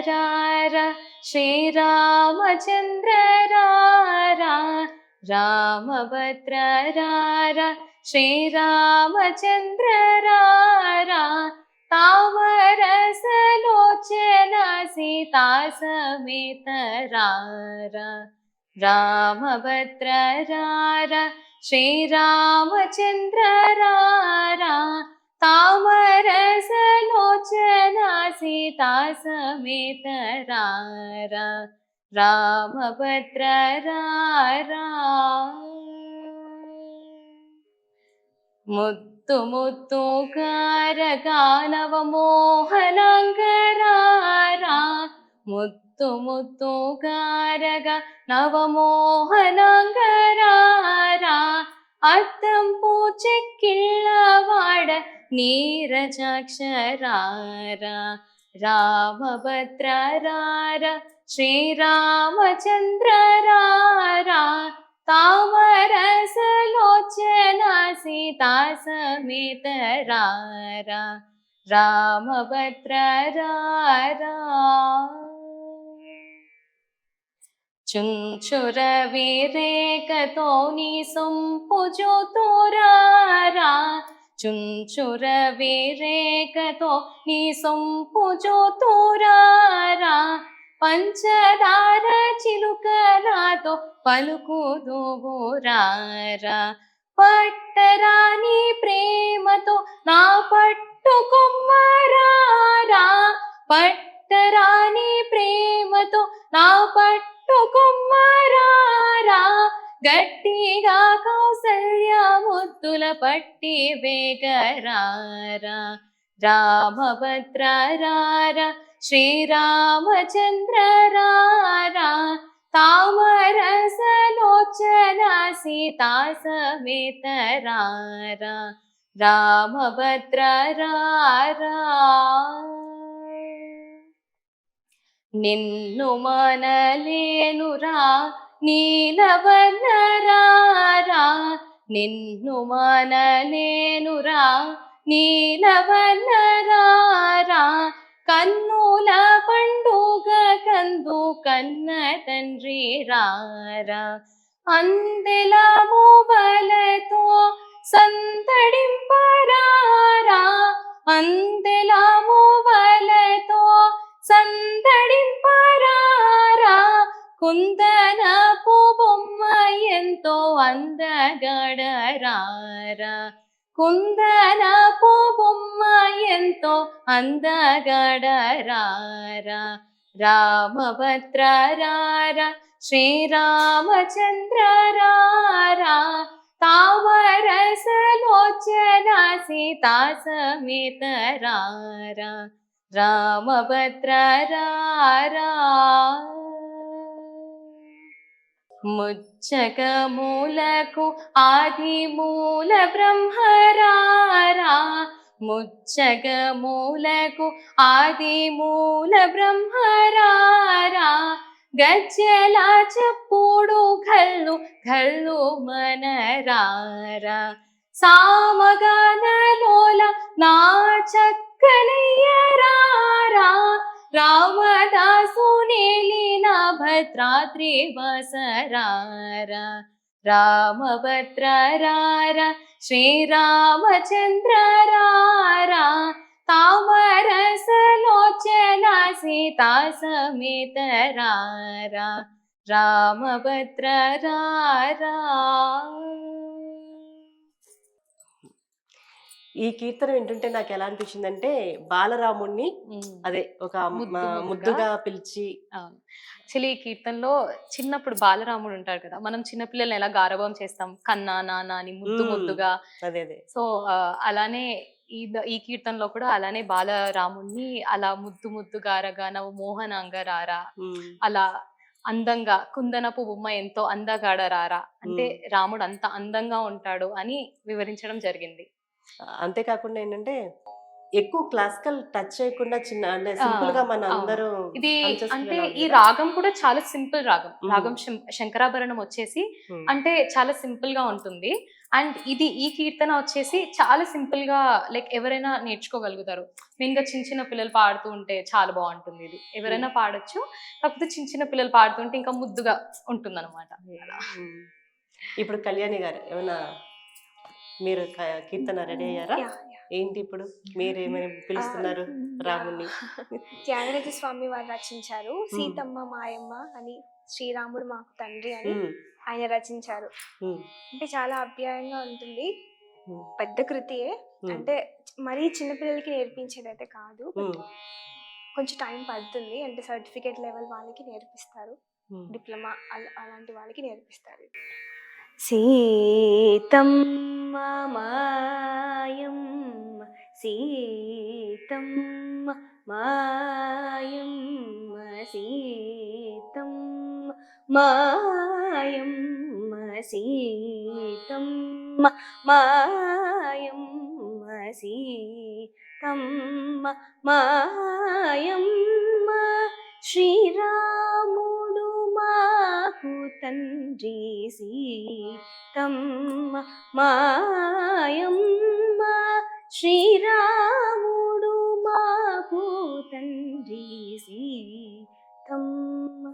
రారా శ్రీరామచంద్ర రారా రామభద్ర రారా శ్రీరామచంద్ర రారా తామరసలోచన సీతా సమేత రారా రామభద్ర రారా శ్రీరామచంద్ర రారా తామరసలోచన సీతా సమేత రారా రామభద్ర రారా ముత్తు ముత్తు కారగానవ మోహనాంగరారా ముత్తు ముత్తు కారగ నవమోహనాంగరారా అద్దం పూచెక్కిళ్ళవాడ నీరజాక్షరారా రామభద్ర రారా శ్రీరామచంద్ర రారా తామరసలోచన సీతా సమేత రారా రామభద్ర రారా చుంచుర వీరేకతో నీ సొంపు జోతోరారా చుంచుర వీరేకతో నీ సొంపు జోతోరారా పంచదార చిలుకలాతో పలుకుదురారా పట్టరాని ప్రేమతో నా పట్టుకొమ్మరారా పట్టరాని ప్రేమతో నా పట్టుకొమ్మరారా గట్టిగా కౌసల్య ముద్దుల పట్టి వేగరారా రామభద్ర రారా శ్రీరామచంద్ర రారా తామరసలోచన సీతా సమేత రారా రామభద్ర రారా నిన్ను మనలేనురా నీలవర్ణ రారా నిన్ను మనలేనురా నీలవర్ణ రారా కన్నుల పండుగ కందు కన్న తండ్రి రారా అందెల మూవలతో సంతడింపరారా అందెల మూవలతో సంతడింపరారా కుందనపు బొమ్మ ఎంతో అందగడరారా కుందనపు బొమ్మ ఎంతో అందగడరారా రామభద్ర రారా శ్రీరామచంద్ర రారా తామరసలోచన సీతా సమేత రారా రామభద్ర రారా ముచ్చకమూలకు ఆది మూల బ్రహ్మరారా ముచ్చకమూలకు ఆది మూల బ్రహ్మరారా గజ్జల చప్పుడు ఘల్లు ఘల్లు మనరారా సామగానలోల నా చక్కనయ్యరారా రామదాసు నేలిన భద్రాద్రి వసరారా రామభద్ర రారా శ్రీరామచంద్ర రారా తామరసలోచన సీతా సమేత రారా రామభద్ర రారా. ఈ కీర్తన వింటుంటే నాకు ఎలా అనిపించిందంటే బాలరాముణ్ణి అదే ఒక ముద్దుగా పిలిచి అవును. యాక్చువల్లీ ఈ కీర్తనలో చిన్నప్పుడు బాలరాముడు ఉంటాడు కదా, మనం చిన్నపిల్లల్ని ఎలా గారభం చేస్తాం కన్నా నాన్న అని ముద్దు మ్మ్. ముద్దుగా. అదే అదే సో అలానే ఈ కీర్తనలో కూడా అలానే బాలరాముణ్ణి అలా ముద్దు ముద్దు గారగా నవ్వు మోహనాంగ రారా, అలా అందంగా కుందనపు బొమ్మ ఎంతో అందగాడ రారా అంటే రాముడు అంత అందంగా ఉంటాడు అని వివరించడం జరిగింది. అంతేకాకుండా ఏంటంటే ఎక్కువ క్లాసికల్ టచ్ చేయకుండా చిన్న అంటే సింపుల్ గా మన అవును. అందరూ ఇది hum అంటే చేసుకునేలాగా ఈ కదా. రాగం కూడా చాలా సింపుల్ రాగం. మ్మ్. రాగం శంకరాభరణం వచ్చేసి మ్మ్. అంటే చాలా సింపుల్ గా ఉంటుంది. అండ్ ఈ కీర్తన వచ్చేసి చాలా సింపుల్ గా లైక్ ఎవరైనా నేర్చుకోగలుగుతారు. మెయిన్ గా చిన్న చిన్న పిల్లలు పాడుతూ ఉంటే చాలా బాగుంటుంది. ఇది ఎవరైనా పాడొచ్చు, కాకపోతే చిన్న చిన్న పిల్లలు పాడుతుంటే ఇంకా ముద్దుగా ఉంటుంది అనమాట. మ్మ్. ఇప్పుడు కళ్యాణి గారు ఏమైనా మీరు కీర్తన రెడీ అయ్యారా? Yeah, yeah. ఏంటి ఇప్పుడు మీరేమైనా పిలుస్తున్నారు రాముణ్ణి? త్యాగరాజ స్వామి వారు రచించారు. సీతమ్మ మాయమ్మ అని, శ్రీరాముడు మాకు తండ్రి అని మ్మ్. ఆయన రచించారు. మ్మ్. అంటే చాలా అప్యాయంగా ఉంటుంది. మ్మ్. పెద్ద కృతియే. మ్మ్. అంటే మరీ చిన్నపిల్లలకి నేర్పించేదైతే కాదు. మ్మ్. కొంచెం టైం పడుతుంది. అంటే సర్టిఫికేట్ లెవెల్ వాళ్ళకి నేర్పిస్తారు, మ్మ్. డిప్లొమా అలాంటి వాళ్ళకి నేర్పిస్తారు. సీతమ్మ మాయమ్మ సీతమ్మ మాయమ్మ సీతమ్మ మాయమ్మ సీతమ్మ మాయమ్మ సీతమ్మ మాయమ్మ శ్రీరాముడు మాకు తండ్రి సీతమ్మ మాయమ్మ శ్రీరాముడు మాకు తండ్రి సీతమ్మ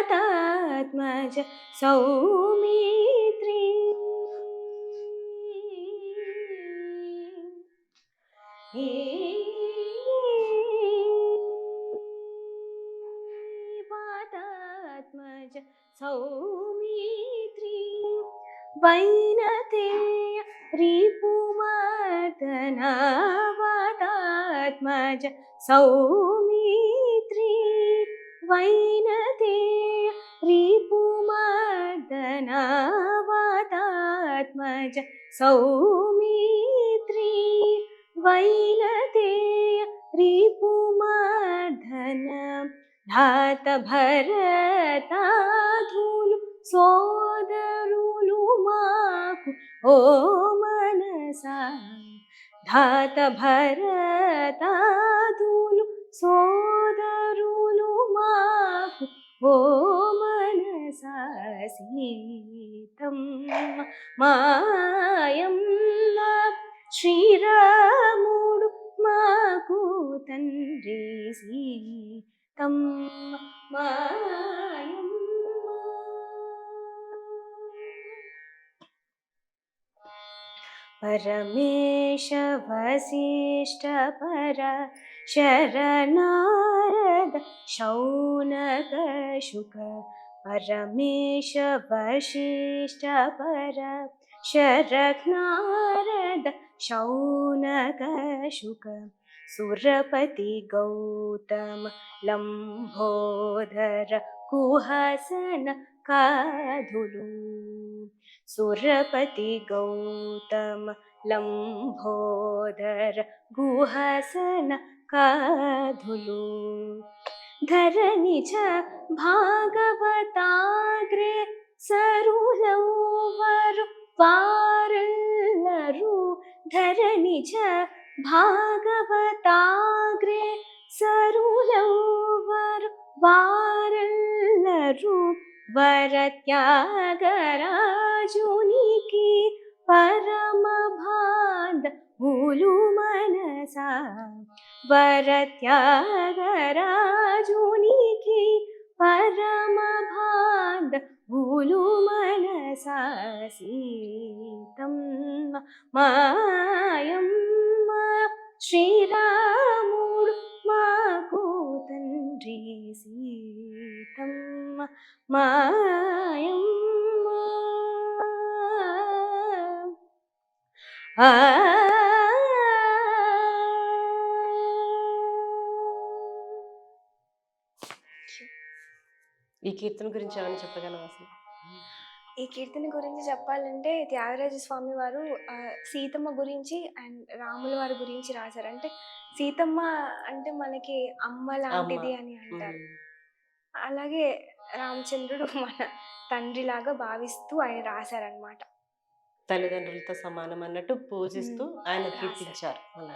వాతాత్మజ సౌమిత్రి వాతాత్మజ సౌమిత్రి వైనతేయ రిపుమర్దన వాతాత్మజ సౌమిత్రి వైనతేయ రిపుమర్దన వాతాత్మజ సౌమిత్రి వైనతేయ రిపుమర్దన ధాత భరతాధులు సోదరులు మాకు ఓ మనసా ధాత భరతాధులు సోదరులు మాకు ఓ మనసా సీతమ్మ మాయమ్మ శ్రీరాముడు మాకు తండ్రి సీతమ్మ మాయమ్మ. పరమేశ వశిష్ఠ పర శరణారద శౌనక శుక పరమేశ వశిష్ఠ పర శరణారద శౌనక శుక సురపతి గౌతమ లంబోదర కుహసన కాధులు సురపతి గౌతమ లంబోదర గుహసన కాధులు ధరణిజ భాగవతాగ్రే సరులౌవరు వారెల్లరు ధరణిజ భాగవతాగ్రే సరులౌవరు వారెల్లరు వరత్యాగరాజునికి పరమ భాండ భూలు మనసా వరత్యాగరాజునికి పరమ భాండ భూలు మనసా సీతమ్మ మాయమ్మ శ్రీరాముడు మాకు తండ్రి సీతమ్మ మాయమ్మ ఆ ఈ కీర్తన గురించి ఏమైనా చెప్పగలవా అసలు? ఈ కీర్తన గురించి చెప్పాలంటే త్యాగరాజ స్వామి వారు సీతమ్మ గురించి అండ్ రాముల వారి గురించి రాశారు. అంటే సీతమ్మ అంటే మనకి అమ్మ లాంటిది అని అంటారు. అలాగే రామచంద్రుడు మన తండ్రిలాగా భావిస్తూ ఆయన రాశారనమాట. తల్లిదండ్రులతో సమానం అన్నట్టు పూజిస్తూ ఆయన కీర్తించారు అలా.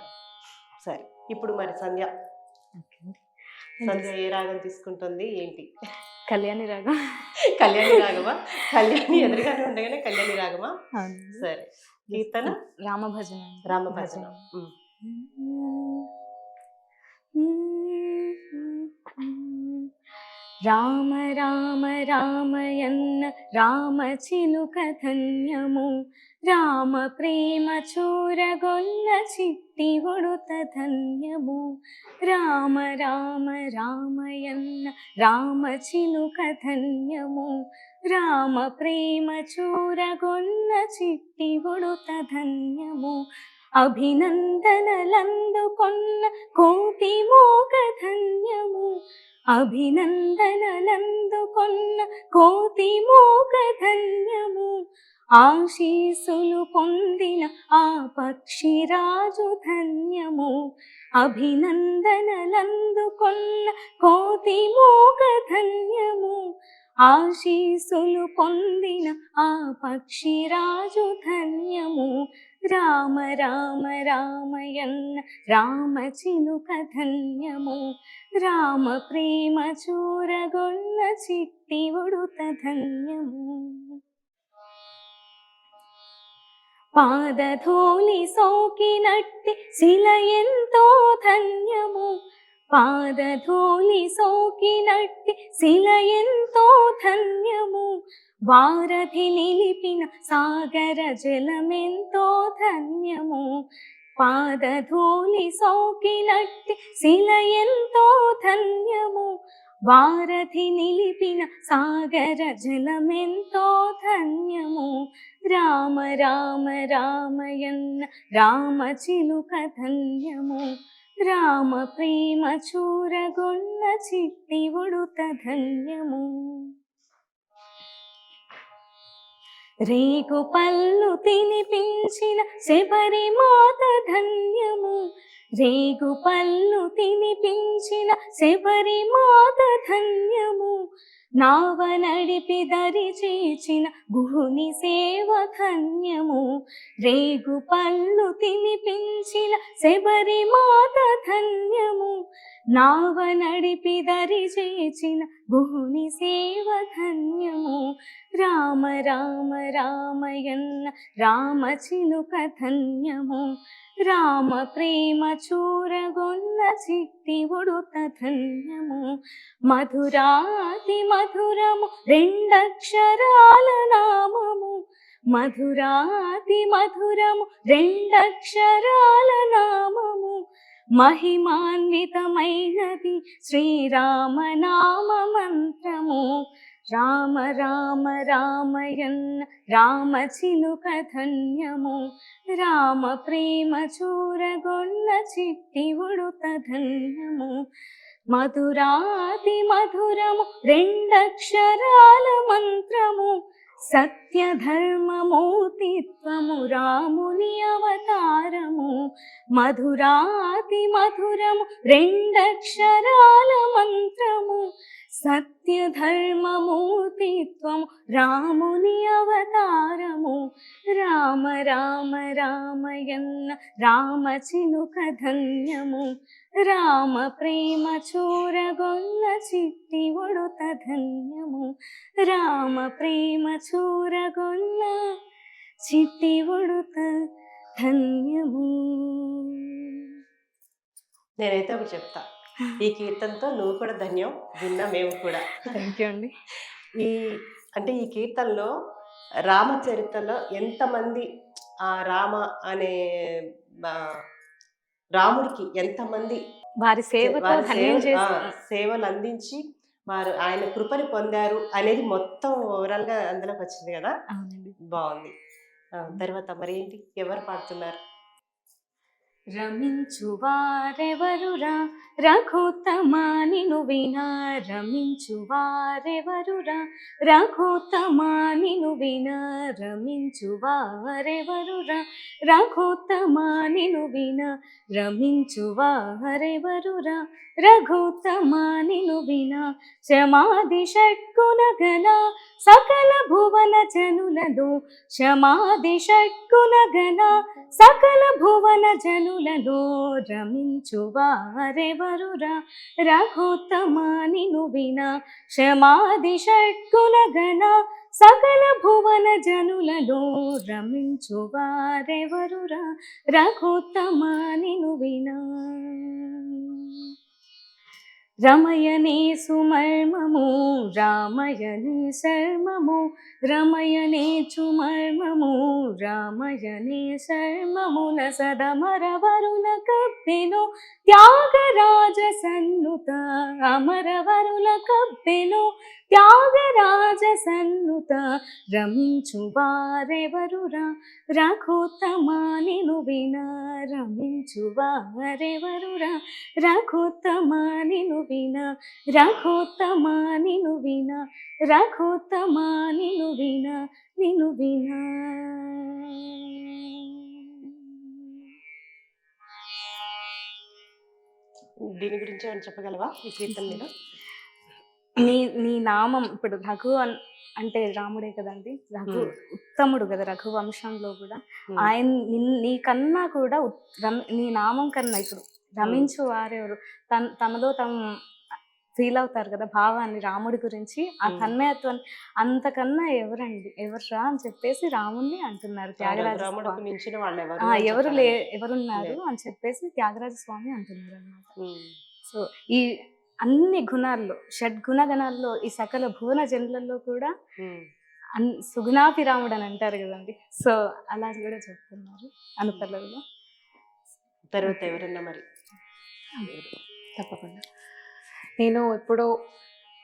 సరే, ఇప్పుడు మరి సంధ్య సంధ్య ఏ రాగం తీసుకుంటుంది ఏంటి? కళ్యాణి రాగం. కళ్యాణి రాగమా? కళ్యాణి ఎదురుగానే ఉండగానే కళ్యాణి రాగమా? సరే, కీర్తన రామభజన. రామభజన. రామ రామ రామయన్న రామ చిలుక ధన్యము, రామ ప్రేమ చూరగొన్న చిట్టి ఉడుత ధన్యము. రామ రామ రామయన్న రామ చిలుక ధన్యము, రామ ప్రేమ చూరగొన్న చిట్టి ఉడుత ధన్యము. అభినందనలందుకొన్న కోటి మోగ ధన్యము, అభినందనలందుకొన్న కోటి మోగ ధన్యము. ఆశీసులు పొందిన ఆ పక్షిరాజు ధన్యము, అభినందనలందుకొన్న కోటి మోగ ధన్యము. ఆశీసులు పొందిన ఆ పక్షిరాజు ధన్యము. రామ రామ రామయన్న రామ చిలుక ధన్యము, రామ ప్రేమ చూరగొన్న చిట్టి ఉడుత ధన్యము. పాదధూళి సోకినట్టి శిల ఎంతో ధన్యము, పాదధూళి సోకినట్టి శిల ఎంతో ధన్యము. వారధి నిలిపిన సాగర జలమెంతో ధన్యము, పాదధూళి సోకినట్టి శిల ఎంతో ధన్యము. వారధి నిలిపిన సాగర జలమెంతో ధన్యము. రామ రామ రామయన్న రామ చిలుక ధన్యము, రామ ప్రేమ చూరగొన్న చిట్టి ఉడుత ధన్యము. రేగు పళ్ళు తినిపించిన శబరి మాత ధన్యము, రేగు పళ్ళు తినిపించిన శబరి మాత ధన్యము. నావ నడిపి దరి చేచిన గుహుని సేవ ధన్యము, రేగు పళ్ళు తినిపించిన శబరి మాత ధన్యము. నావ నడిపి దరి చేచిన గుహుని సేవ ధన్యము. రామ రామ రామయన్న రామ చిలుక ధన్యము, రామ ప్రేమ చూరగొన్న చిట్టి ఉడుత ధన్యము. మధురాతి మధురము రెండక్షరాల నామము, మధురాతి మధురము రెండక్షరాల నామము. మహిమాన్వితమైనది శ్రీరామనామ మంత్రము. రామ రామ రామయన్న రామ చిలుక ధన్యము, రామ ప్రేమ చూరగొన్న చిట్టి ఉడుత ధన్యము. మధురాతి మధురము రెండక్షరాల మంత్రము, సత్య ధర్మమూర్తిత్వము రాముని అవతారము. మధురాతి మధురము రెండక్షరాల మంత్రము, సత్య ధర్మమూర్తిత్వము రాముని అవతారము. రామ రామ రామయన్న రామ చిలుక ధన్యము, రామ ప్రేమ చూరగొన్న చిట్టి ఉడుత ధన్యము. రామ ప్రేమ చూరగొన్న చిట్టి ఉడుత ధన్యము. నేనైతే ఒకటి చెప్తా, ఈ కీర్తనతో నువ్వు కూడా ధన్యం, విన్నా మేము కూడా. థ్యాంక్ యూ అండి. ఈ అంటే ఈ కీర్తనలో రామచరిత్రలో ఎంతమంది ఆ రామ అనే ఆ, రాముడికి ఎంతమంది వారి సేవతో వారి ధన్యం సేవలు అందించి వారు ఆయన కృపని పొందారు అనేది మొత్తం ఓవరాల్ గా అందులోకి వచ్చింది కదా. అవునండి. బాగుంది. తర్వాత మరి ఏంటి, ఎవరు పాడుతున్నారు? రమించు వారెవరురా రఘుత్తమా నిను వినా, రమించు వారెవరురా రఘుత్తమా నిను వినా, రమించు వారెవరురా రఘుత్తమా నిను వినా, రమించు వారెవరురా రఘుత్తమా నిను వినా, క్షమాది షట్గుణ గణ సకల భువన జనులలో, క్షమాది షట్గుణ గణ సకల భువన జనులలో, రమించు వారెవరురా రఘుత్తమా నిను వినా, క్షమాది షట్గుణ గణ సకల భువన జనులలో, రమించు వారెవరురా రఘుత్తమా నిను వినా. రమయనే సుమర్మము రామయనే శర్మము, రమయనే చుమర్మము రామయనే శర్మమున, సదమరవరుల కప్పెను త్యాగరాజ సన్నుత, అమరవరుల కప్పెను త్యాగరాజ సన్నుత, రమించు వారెవరురా రఘుత్తమా నిను వినా, రమించు వారెవరురా రఘుత్తమా నిను వినా, రఘుత్తమా నిను వినా, రఘుత్తమా నిను వినా, నిను వినా. దీని గురించి ఏమైనా చెప్పగలవా ఈ కీర్తన మీద? నీ నామం ఇప్పుడు రఘు అంటే రాముడే కదండి, రఘు ఉత్తముడు కదా రఘువంశంలో కూడా. ఆయన నీ కన్నా కూడా నీ నామం కన్నా ఇప్పుడు రమించు వారెవరు తమలో తమ ఫీల్ అవుతారు కదా భావాన్ని రాముడి గురించి, ఆ తన్మయత్వాన్ని. అంతకన్నా ఎవర్రా అని చెప్పేసి రాముణ్ణి అంటున్నారు త్యాగరాజ స్వామి. ఎవరున్నారు అని చెప్పేసి త్యాగరాజ స్వామి అంటున్నారు అన్నమాట. సో ఈ అన్ని గుణాల్లో, షడ్గుణ గణాల్లో, ఈ సకల భువన జనులలో కూడా సుగుణాభిరాముడు అని అంటారు కదండి. సో అలా కూడా చెప్తున్నారు అనుపల్లవిలో. తర్వాత ఎవరన్నా మరి? తప్పకుండా. నేను ఇప్పుడు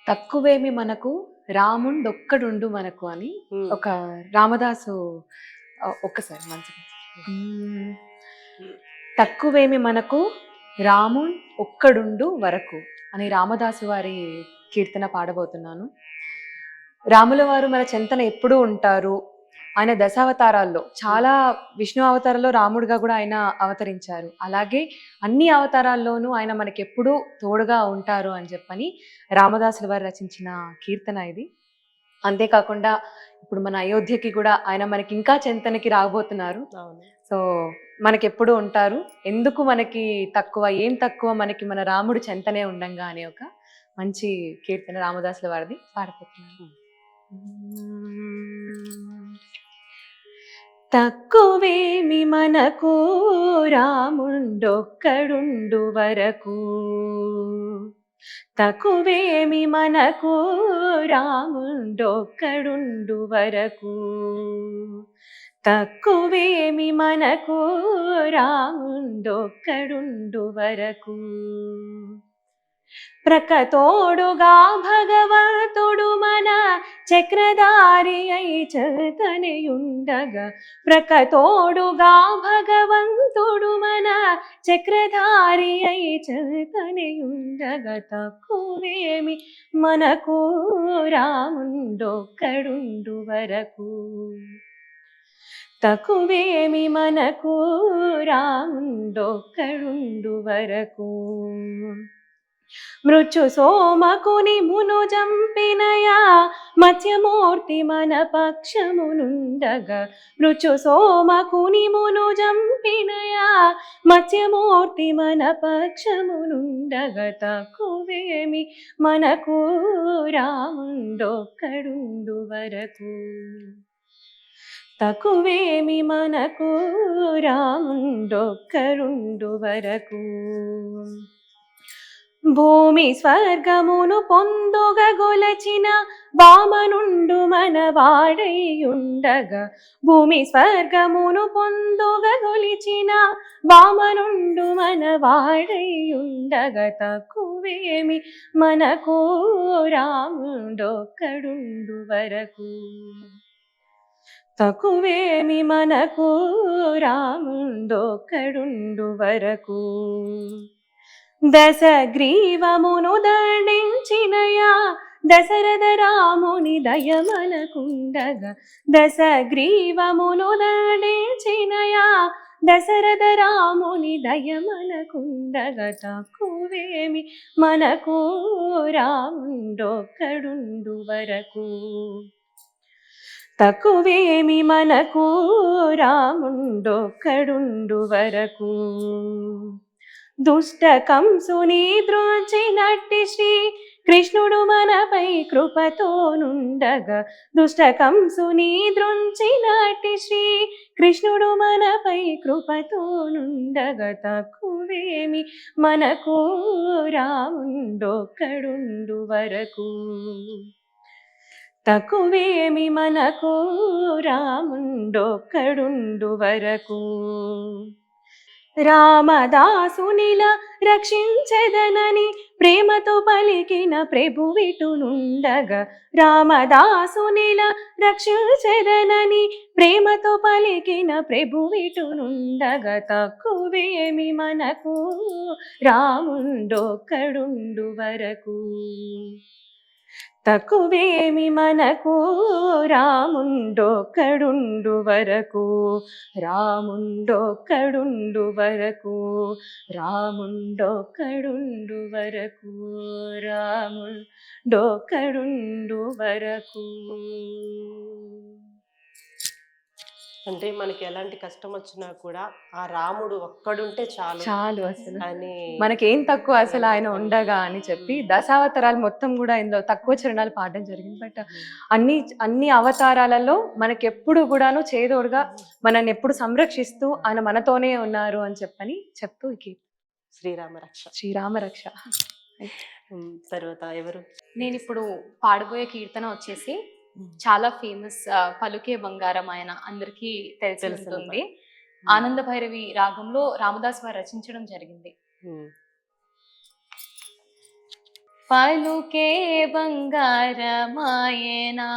తక్కువేమి మనకు రాముండొక్కడుండు మనకు అని ఒక రామదాసు, ఒక్కసారి మంచిగా, తక్కువేమి మనకు రామున్ ఒక్కడుండు వరకు అని రామదాసు వారి కీర్తన పాడబోతున్నాను. రాముల వారు మన చెంతన ఎప్పుడూ ఉంటారు. ఆయన దశావతారాల్లో చాలా, విష్ణు అవతారంలో రాముడిగా కూడా ఆయన అవతరించారు. అలాగే అన్ని అవతారాల్లోనూ ఆయన మనకి ఎప్పుడూ తోడుగా ఉంటారు అని చెప్పని రామదాసుల వారు రచించిన కీర్తన ఇది. అంతేకాకుండా ఇప్పుడు మన అయోధ్యకి కూడా ఆయన మనకి ఇంకా చెంతనకి రాబోతున్నారు. సో మనకి ఎప్పుడు ఉంటారు, ఎందుకు మనకి తక్కువ, ఏం తక్కువ మనకి, మన రాముడు చెంతనే ఉండంగా అనే ఒక మంచి కీర్తన రామదాసుల వారిది పాడబోతున్నాను. తక్కువేమి మనకు రాముండొక్కడుండు వరకు, తక్కువేమి మనకు రాముండొక్కడుండు వరకు, తక్కువేమి మనకు రాముండొక్కడుండు వరకు, ప్రకతోడుగా భగవంతుడు మన చక్రధారి అయి చతనయుండగా, ప్రకతోడుగా భగవంతుడు మన చక్రధారి అయి చతనయుండగా, తక్కువేమి మనకు రాముండొక్కడుండు వరకు, తక్కువేమి మనకు రాముండొక్కడుండు వరకు, మృత్యు సోమకుని మును జంపినయా మత్స్యమూర్తి మన పక్షమునుండగా, మృత్యు సోమకుని మును జంపినయా మత్స్యమూర్తి మన పక్షమునుండగా, తక్కువేమి మనకు రాముండొక్కడుండు వరకు, తకువేమి మనకు రాముండొక్కడుండు వరకు. భూమి స్వర్గమును పొందుగ గొలచిన వామనుండు మనవాడైయుండగా. భూమి స్వర్గమును పొందుగ గొలిచిన వామనుండు మనవాడైయుండగా. తక్కువేమి మనకు రాముడొక్కడుండు వరకు. తక్కువేమి మనకు రాముడొక్కడుండు వరకు. దశగ్రీవమును దండించినయా దశరథ రాముని దయమనకుండగా. దశగ్రీవమును దండించినయా దశరథ రాముని దయమనకుండగా. తక్కువేమి మనకు రాముడొక్కడుండు వరకు. తక్కువేమి మనకు రాముండొక్కడుండు వరకు. దుష్ట కంసుని ద్రోచినట్టి శ్రీ కృష్ణుడు మనపై కృపతోనుండగా. దుష్ట కంసుని ద్రోచినట్టి శ్రీ కృష్ణుడు మనపై కృపతోనుండగా. తక్కువేమి మనకు రాముండొక్కడుండు వరకు. తక్కువేమి మనకు రాముండొక్కడుండు వరకు. రామదాసునిలా రక్షించెదనని ప్రేమతో పలికిన ప్రభువిటునుండగా. రామదాసునిలా రక్షించెదనని ప్రేమతో పలికిన ప్రభువిటునుండగా. తక్కువేమి మనకు రాముండొక్కడుండు వరకు. తక్కువేమి మనకు రాముండొక్కడుండు వరకు. రాముండొక్కడుండు వరకు. రాముండొక్కడుండు వరకు. రాముండొక్కడుండు వరకు. అంటే మనకి ఎలాంటి కష్టం వచ్చినా కూడా ఆ రాముడు ఒక్కడుంటే చాలు చాలు అసలు అని మనకేం తక్కువ అసలు ఆయన ఉండగా అని చెప్పి దశావతారాలు మొత్తం కూడా ఇందులో తక్కువ చరణాలు పాడడం జరిగింది. బట్ అన్ని అవతారాలలో మనకి ఎప్పుడు కూడాను చేదోడుగా మనల్ని ఎప్పుడు సంరక్షిస్తూ ఆయన మనతోనే ఉన్నారు అని చెప్పని చెప్తూ ఈ శ్రీరామ రక్ష. శ్రీరామ రక్ష. తర్వాత ఎవరు? నేను ఇప్పుడు పాడబోయే కీర్తన వచ్చేసి చాలా ఫేమస్, పలుకే బంగారం ఆయన అందరికీ తెలిసి ఉంటుంది. ఆనంద భైరవి రాగంలో రామదాస్ వారు రచించడం జరిగింది. పలుకే బంగారమాయనా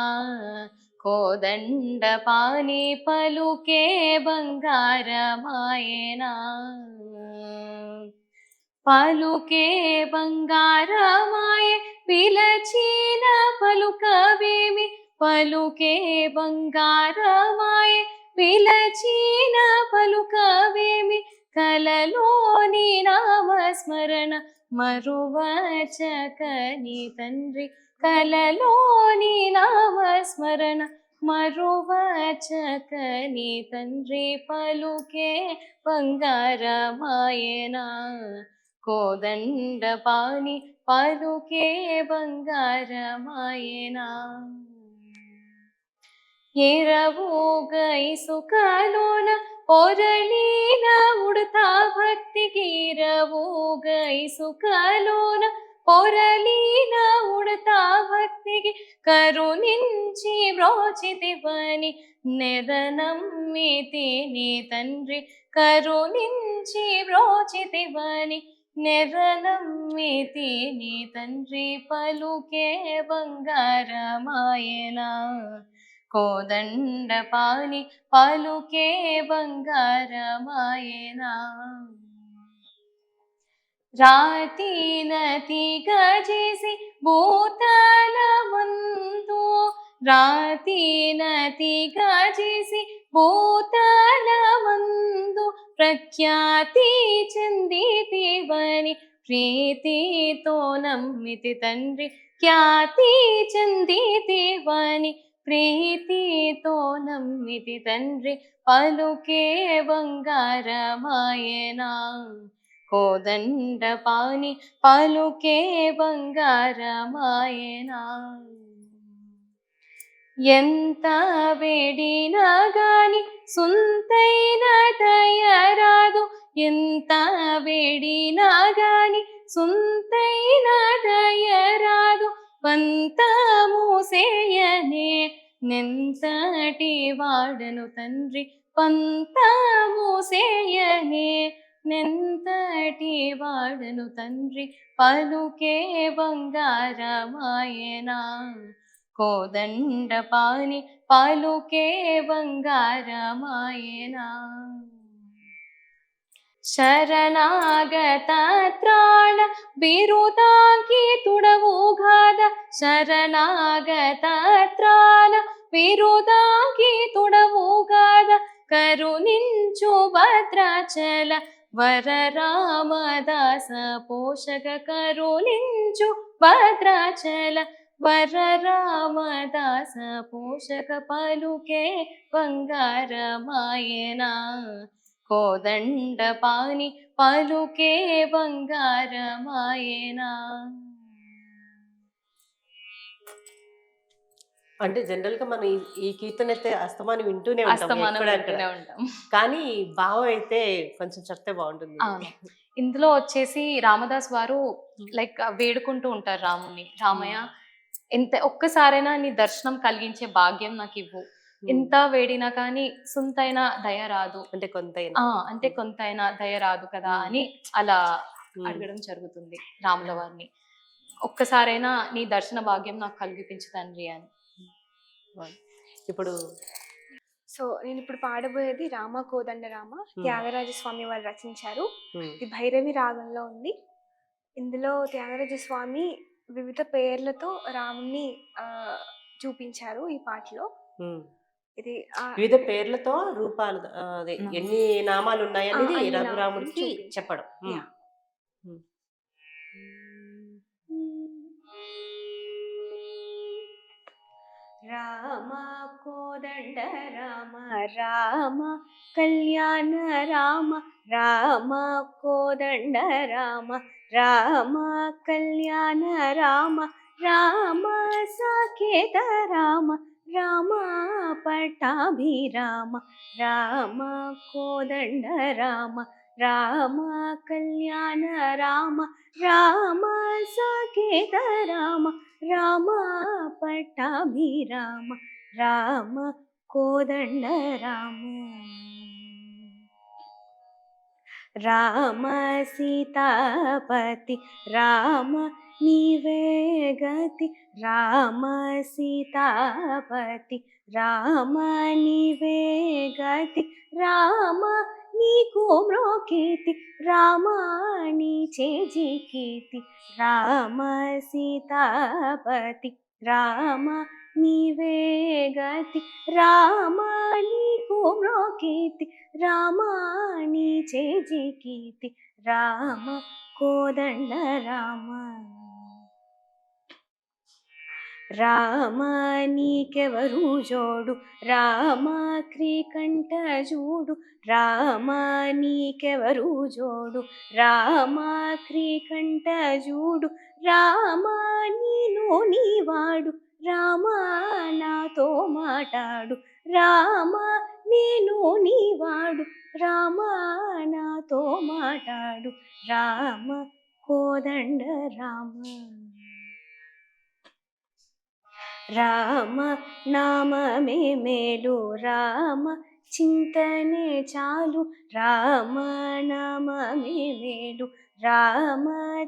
కోదండ పాని పలుకే బంగారమాయనా. పలుకే బంగారమాయ పిలచిన పలుకవేమి. పలుకే బంగారమాయ పిలచిన పలుకవేమి. కలలోని నామస్మరణ మరువచకని తండ్రి. కలలోని నామస్మరణ మరువచకని తండ్రి. పలుకే బంగారమాయనా కోదండ పాని పలుకే బంగారమాయనా. ఎరవోగై సుఖలోన పొరలీన ఉడతా భక్తికి. ఎరవోగై సుఖలోన పొరలీన ఉడతా భక్తికి. కరుణించి బ్రోచితివని నెరనమ్మితి నీ తండ్రి. కరుణించి బ్రోచితివని నెరనమ్మితి నీ తండ్రి. పలుకే బంగారమాయనా కోదండ పాని పలుకే బంగారమాయనా. రాతి నతిగా చేసి భూతలమందు. రాతి నతిగా చేసి భూతలమందు. ప్రఖ్యాతి చెందితివని ప్రీతితో నమ్మితి తండ్రి. ఖ్యాతి చెందితివని ప్రీతితో నమ్మితి తండ్రి. పలుకే బంగారమాయనా కోదండ పాని పలుకే బంగారమాయనా. ఎంత వేడినా గాని సుంతైన దయరాదు, ఎంత వేడినా గాని సుంతైన దయరాదు, పంతము సేయనే నెంతటి వాడను తండ్రి, పంతము సేయనే నెంతటి వాడను తండ్రి, పలుకే బంగారమాయనా కోదండ పాని పలుకే బంగారమాయనా. శరణాగత త్రాణ బిరుదాంకితుడవుగాద, శరణాగత త్రాణ బిరుదాంకితుడవుగాద, కరుణించు భద్రాచల వర రామదాస పోషక, కరుణించు భద్రాచల వర రామదాస పోషక, పలుకే బంగారమాయనా కోదండ పాని పలుకే బంగారమాయనా. అంటే జనరల్ గా మనం ఈ కీర్తన అయితే అస్తమానం వింటూనే ఉంటాం అస్తమానం ఎక్కడ వింటూనే అక్కడ. ఉంటాం. కానీ భావం అయితే కొంచెం చెప్తే బాగుంటుంది. అవును. ఇందులో వచ్చేసి రామదాస్ వారు లైక్ వేడుకుంటూ ఉంటారు రాముని, రామయ్య ఎంత ఒక్కసారైనా నీ దర్శనం కలిగించే భాగ్యం నాకు ఇవ్వు, ఎంత వేడినా కానీ సుంతైన దయ రాదు, అంటే కొంతైనా అంటే కొంతైనా దయ రాదు కదా అని అలా అడగడం జరుగుతుంది రాముల వారిని. ఒక్కసారైనా నీ దర్శన భాగ్యం నాకు కలిగిపించు తండ్రి అని. ఇప్పుడు సో నేను ఇప్పుడు పాడబోయేది రామ కోదండ రామ, త్యాగరాజ స్వామి వారు రచించారు. ఇది భైరవి రాగంలో ఉంది. ఇందులో త్యాగరాజ స్వామి వివిధ పేర్లతో రాముని చూపించారు ఈ పాటలో. ఇది వివిధ పేర్లతో రూపాలు, అదే ఎన్ని నామాలు ఉన్నాయనేది రఘురాముడికి చెప్పడం. రామ కోదండ రామ, రామ కళ్యాణ రామ, రామ కోదండ రామ, రామ కళ్యాణ రామ, రామ సాకేత రామ, రామ పట్టాభిరామ, రామ కోదండ రామ, రామ కళ్యాణ రామ, రామ సాకేత రామ, రామ పట్టాభిరామ, రామ కోదండ రామ. రామ సీతాపతి రామ నీవే గతి, రామ సీతాపతి రామ నీవే గతి, రామ నీకు మ్రోకీతి, రామ నీ చేజికీతి, రామ సీతాపతి రామ నీవే గతి, రామ నీకు మ్రోకీతి, రామ నీ చేజికీతి, రామ కోదండ రామ. రామ నీకెవరు జోడు, రామ క్రీకంఠ జూడు, రామ నీకెవరు జోడు, రామ క్రీకంఠ జూడు, రామ నీను నీవాడు, రామ నాతో మాటాడు, రామ నేను నీవాడు, రామ నాతో మాటాడు, రామ కోదండ రామ. రామ నామమే మేలు, రామ చింతనే చాలు, రామ నామమే మేలు, రామ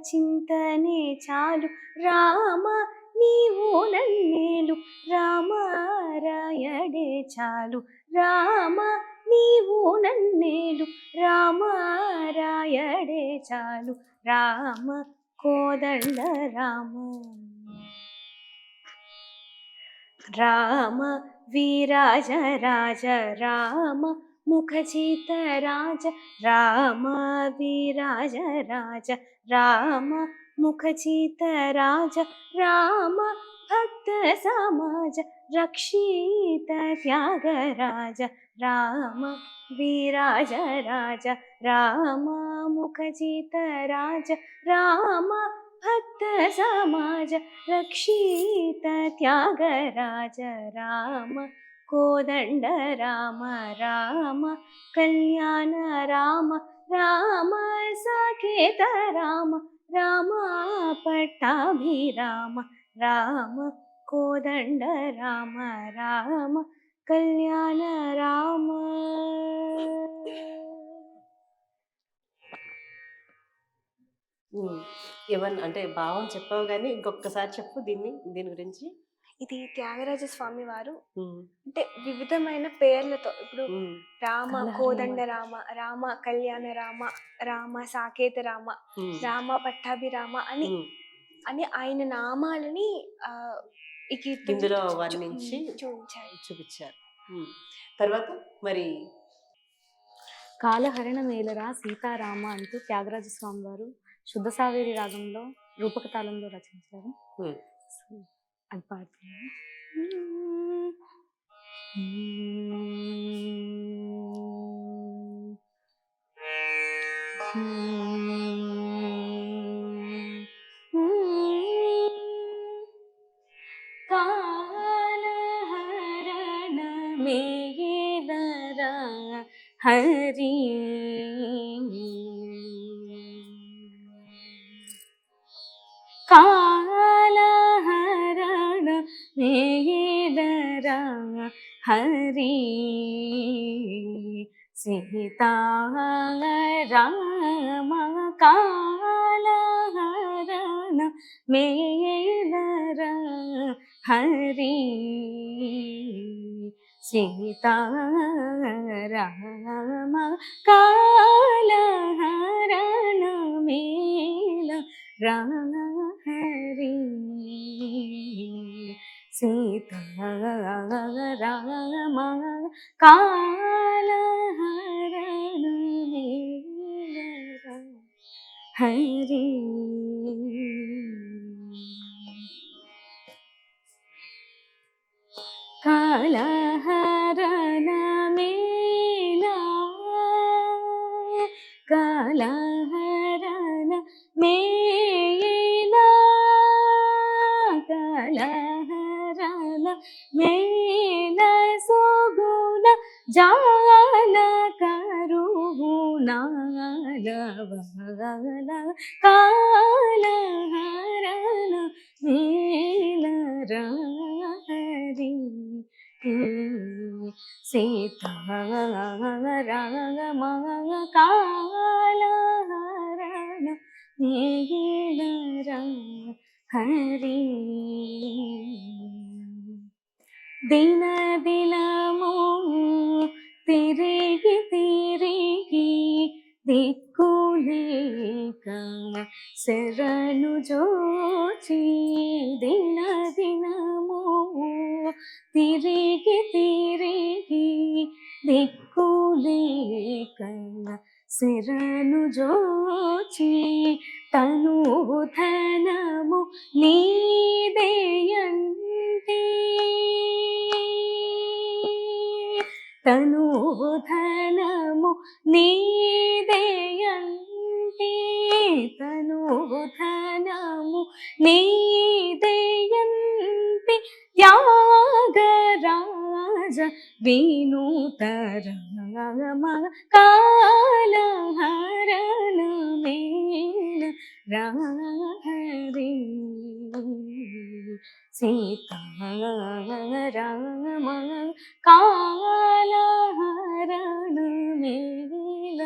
చింతనే చాలు, రామ నీవు నన్నేలు, రామ రాయడే చాలు, రామ నీవు నన్నేలు, రామ రాయడే చాలు, రామ కోదండ రామ. రామ వీరాజ రాజ, రామ ముఖచిత రాజ, రామ వీరాజ రాజ, రామ ముఖచిత రాజ, రామ భక్త సమాజ రక్షిత త్యాగరాజ, రామ వీరాజ రాజ, రామ ముఖచిత రాజ, రామ భక్త సమాజ రక్షిత త్యాగరాజ రామ కోదండ రామ రామ కళ్యాణ రామ రామ సాకేత రామ రామ పట్టాభిరామ రామ కోదండ రామ రామ కళ్యాణ రామ. ఏమన్నా అంటే భావం చెప్పావు కానీ ఇంకొకసారి చెప్పు దీని గురించి. ఇది త్యాగరాజ స్వామి వారు ఉమ్, అంటే వివిధమైన పేర్లతో ఇప్పుడు ఉమ్, రామ కోదండ రామ రామ కళ్యాణ రామ రామ సాకేత రామ ఉమ్, రామ పట్టాభిరామ అని ఉమ్. అని ఆయన నామాలని ఈ కీర్తన ఇందులో వర్ణించి చూపించారు. తర్వాత మరి కాలహరణ మేలరా సీతారామ అంటూ త్యాగరాజ స్వామి వారు శుద్ధ సావేరి రాగంలో రూపక తాళంలో రచించారు. ఉమ్, సో, అది పాడుతున్నాను. కాలహరణ మేలరా హరి కాలహరణ మేలరా హరి సీతారామ కాలహరణ మేలరా హరి సీతారామ కాలహరణ మేల హరి సీతారామ కాలహరణ మేల హరి. కాలహరణ మేలా కాలహరణ మేలా కాలహరణ మేల సోగుణ జాన కరుణాలవల కాలహరణ మేల హరి సీతారామ కాలహరణ మేల హరి. దిన దినము తిరిగి తిరిగి దిక్కులేక శరణు జోచి దిన దినము తిరిగి తిరిగి దిక్కులేక శరణు జోచి తను ధనము నీదేయంటి తను ధనము నీదేయంటి తను ధనము నీదేయంటి త్యాగరాజ వినూతరామ కాలహరణ మేల హరి సీతారామ కాలహరణ మేల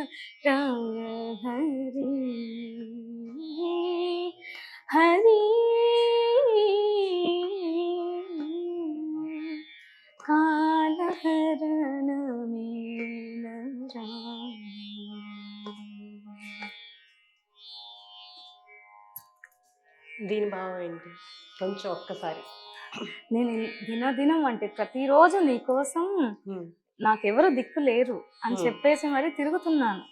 హరి హరి కాలహరణ మేల దీని భావం ఏంటి కొంచెం ఒక్కసారి. నేను దినదినం అంటే ప్రతిరోజు నీకోసం నాకెవరు దిక్కు లేరు అని చెప్పేసి మరి తిరుగుతున్నాను.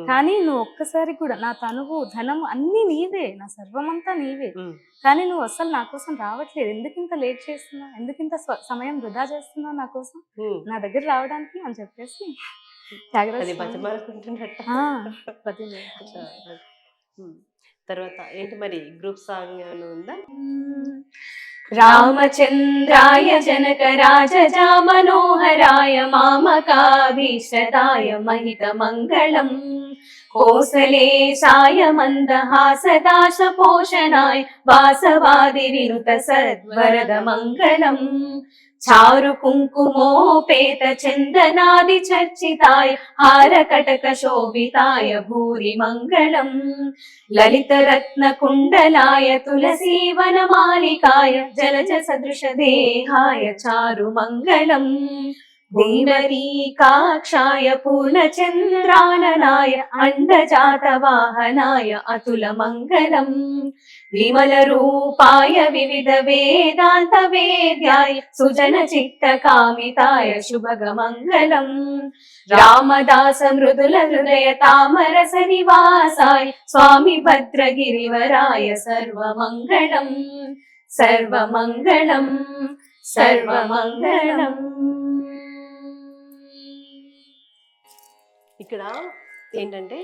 కానీ నువ్వు ఒక్కసారి కూడా నా తనువు ధనం అన్ని నీవే, నా సర్వమంతా నీవే, కానీ నువ్వు అసలు నా కోసం రావట్లేదు. ఎందుకింత లేట్ చేస్తున్నావు, ఎందుకింత సమయం వృధా చేస్తున్నావు నా కోసం, నా దగ్గర రావడానికి అని చెప్పేసి త్యాగరాజ తర్వాత ఏంటి మరి గ్రూప్ సాంగ్ ఏమైనా ఉందా? రామచంద్రాయ జనకరాజజా మనోహరాయ మామకాభీష్టదాయ महितमङ्गलम् कोसलेशाय मन्दहासदाशपोषणाय वासवादिविनुत सद्वरदमङ्गलम् चारु कुङ्कुमोपेत चन्दनादि चर्चिताय हारकटकशोभिताय भूरि मङ्गलम् ललितरत्नकुण्डलाय तुलसीवनमालिकाय जलज सदृशदेहाय चारु मङ्गलम् पुण्डरीकाक्षाय पूर्णचन्द्राननाय अण्डजातवाहनाय अतुलमङ्गलम् विमलरूपाय विविधवेदान्तवेद्याय सुजनचित्तकामिताय शुभगमङ्गलम् रामदास मृदुल हृदय तामरस निवासाय स्वामी भद्रगिरिवराय सर्वमङ्गलम् सर्वमङ्गलम् सर्वमङ्गलम् ఇక్కడ ఏంటంటే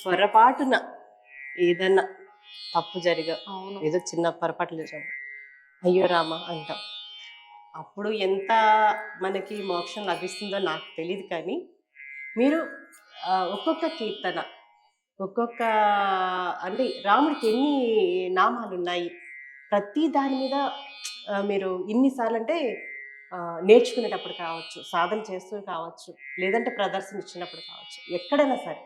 పొరపాటున ఏదన్నా తప్పు జరిగా అవును. ఏదో చిన్న పొరపాట్లు చేసాము, అయ్యో రామ అంటాం. అప్పుడు ఎంత మనకి మోక్షం లభిస్తుందో నాకు తెలియదు, కానీ మీరు ఒక్కొక్క కీర్తన, ఒక్కొక్క అంటే రాముడికి ఎన్ని నామాలు ఉన్నాయి, ప్రతి దాని మీద మీరు ఇన్నిసార్లు అంటే నేర్చుకునేటప్పుడు కావచ్చు, సాధన చేస్తూ కావచ్చు, లేదంటే ప్రదర్శన ఇచ్చినప్పుడు కావచ్చు, ఎక్కడైనా సరే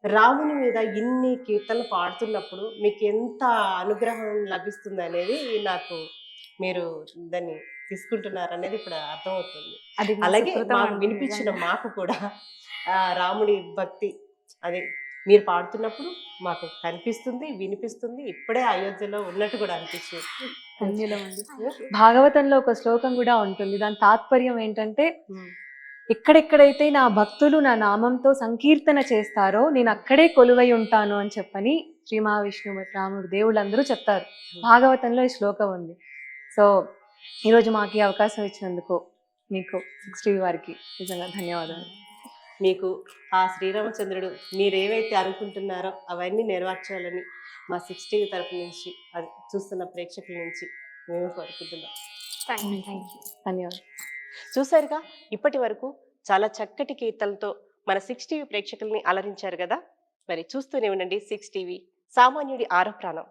రాముని మీద ఇన్ని కీర్తనలు పాడుతున్నప్పుడు మీకు ఎంత అనుగ్రహం లభిస్తుంది అనేది నాకు మీరు దాన్ని తీసుకుంటున్నారు అనేది ఇప్పుడు అర్థమవుతుంది. అది మా అలాగే సుకృతం మాకు అండి, వినిపించిన నిజంగా. మాకు కూడా రాముడి భక్తి అదే మీరు పాడుతున్నప్పుడు మాకు కనిపిస్తుంది, వినిపిస్తుంది. ఇప్పుడే అయోధ్యలో ఉన్నట్టు కూడా అనిపిస్తుంది. ధన్యులమండి. భాగవతంలో ఒక శ్లోకం కూడా ఉంటుంది. దాని తాత్పర్యం ఏంటంటే, ఎక్కడెక్కడైతే నా భక్తులు నా నామంతో సంకీర్తన చేస్తారో నేను అక్కడే కొలువై ఉంటాను అని చెప్పని శ్రీ మహావిష్ణువు రాముడు దేవుళ్ళందరూ చెప్తారు. భాగవతంలో ఈ శ్లోకం ఉంది. సో ఈరోజు మాకు ఈ అవకాశం ఇచ్చినందుకు మీకు 6TV వారికి నిజంగా ధన్యవాదాలు. మీకు ఆ శ్రీరామచంద్రుడు మీరు ఏవైతే అనుకుంటున్నారో అవన్నీ నెరవేర్చాలని మా 6TV తరపు నుంచి, అది చూస్తున్న ప్రేక్షకుల నుంచి మేము కోరుకుంటున్నాం. Thank you. ధన్యవాదాలు. చూసారుగా, ఇప్పటి వరకు చాలా చక్కటి కీర్తనలతో మన 6TV ప్రేక్షకుల్ని అలరించారు కదా. మరి చూస్తూనే ఉండండి 6TV, సామాన్యుడి ఆరో ప్రాణం.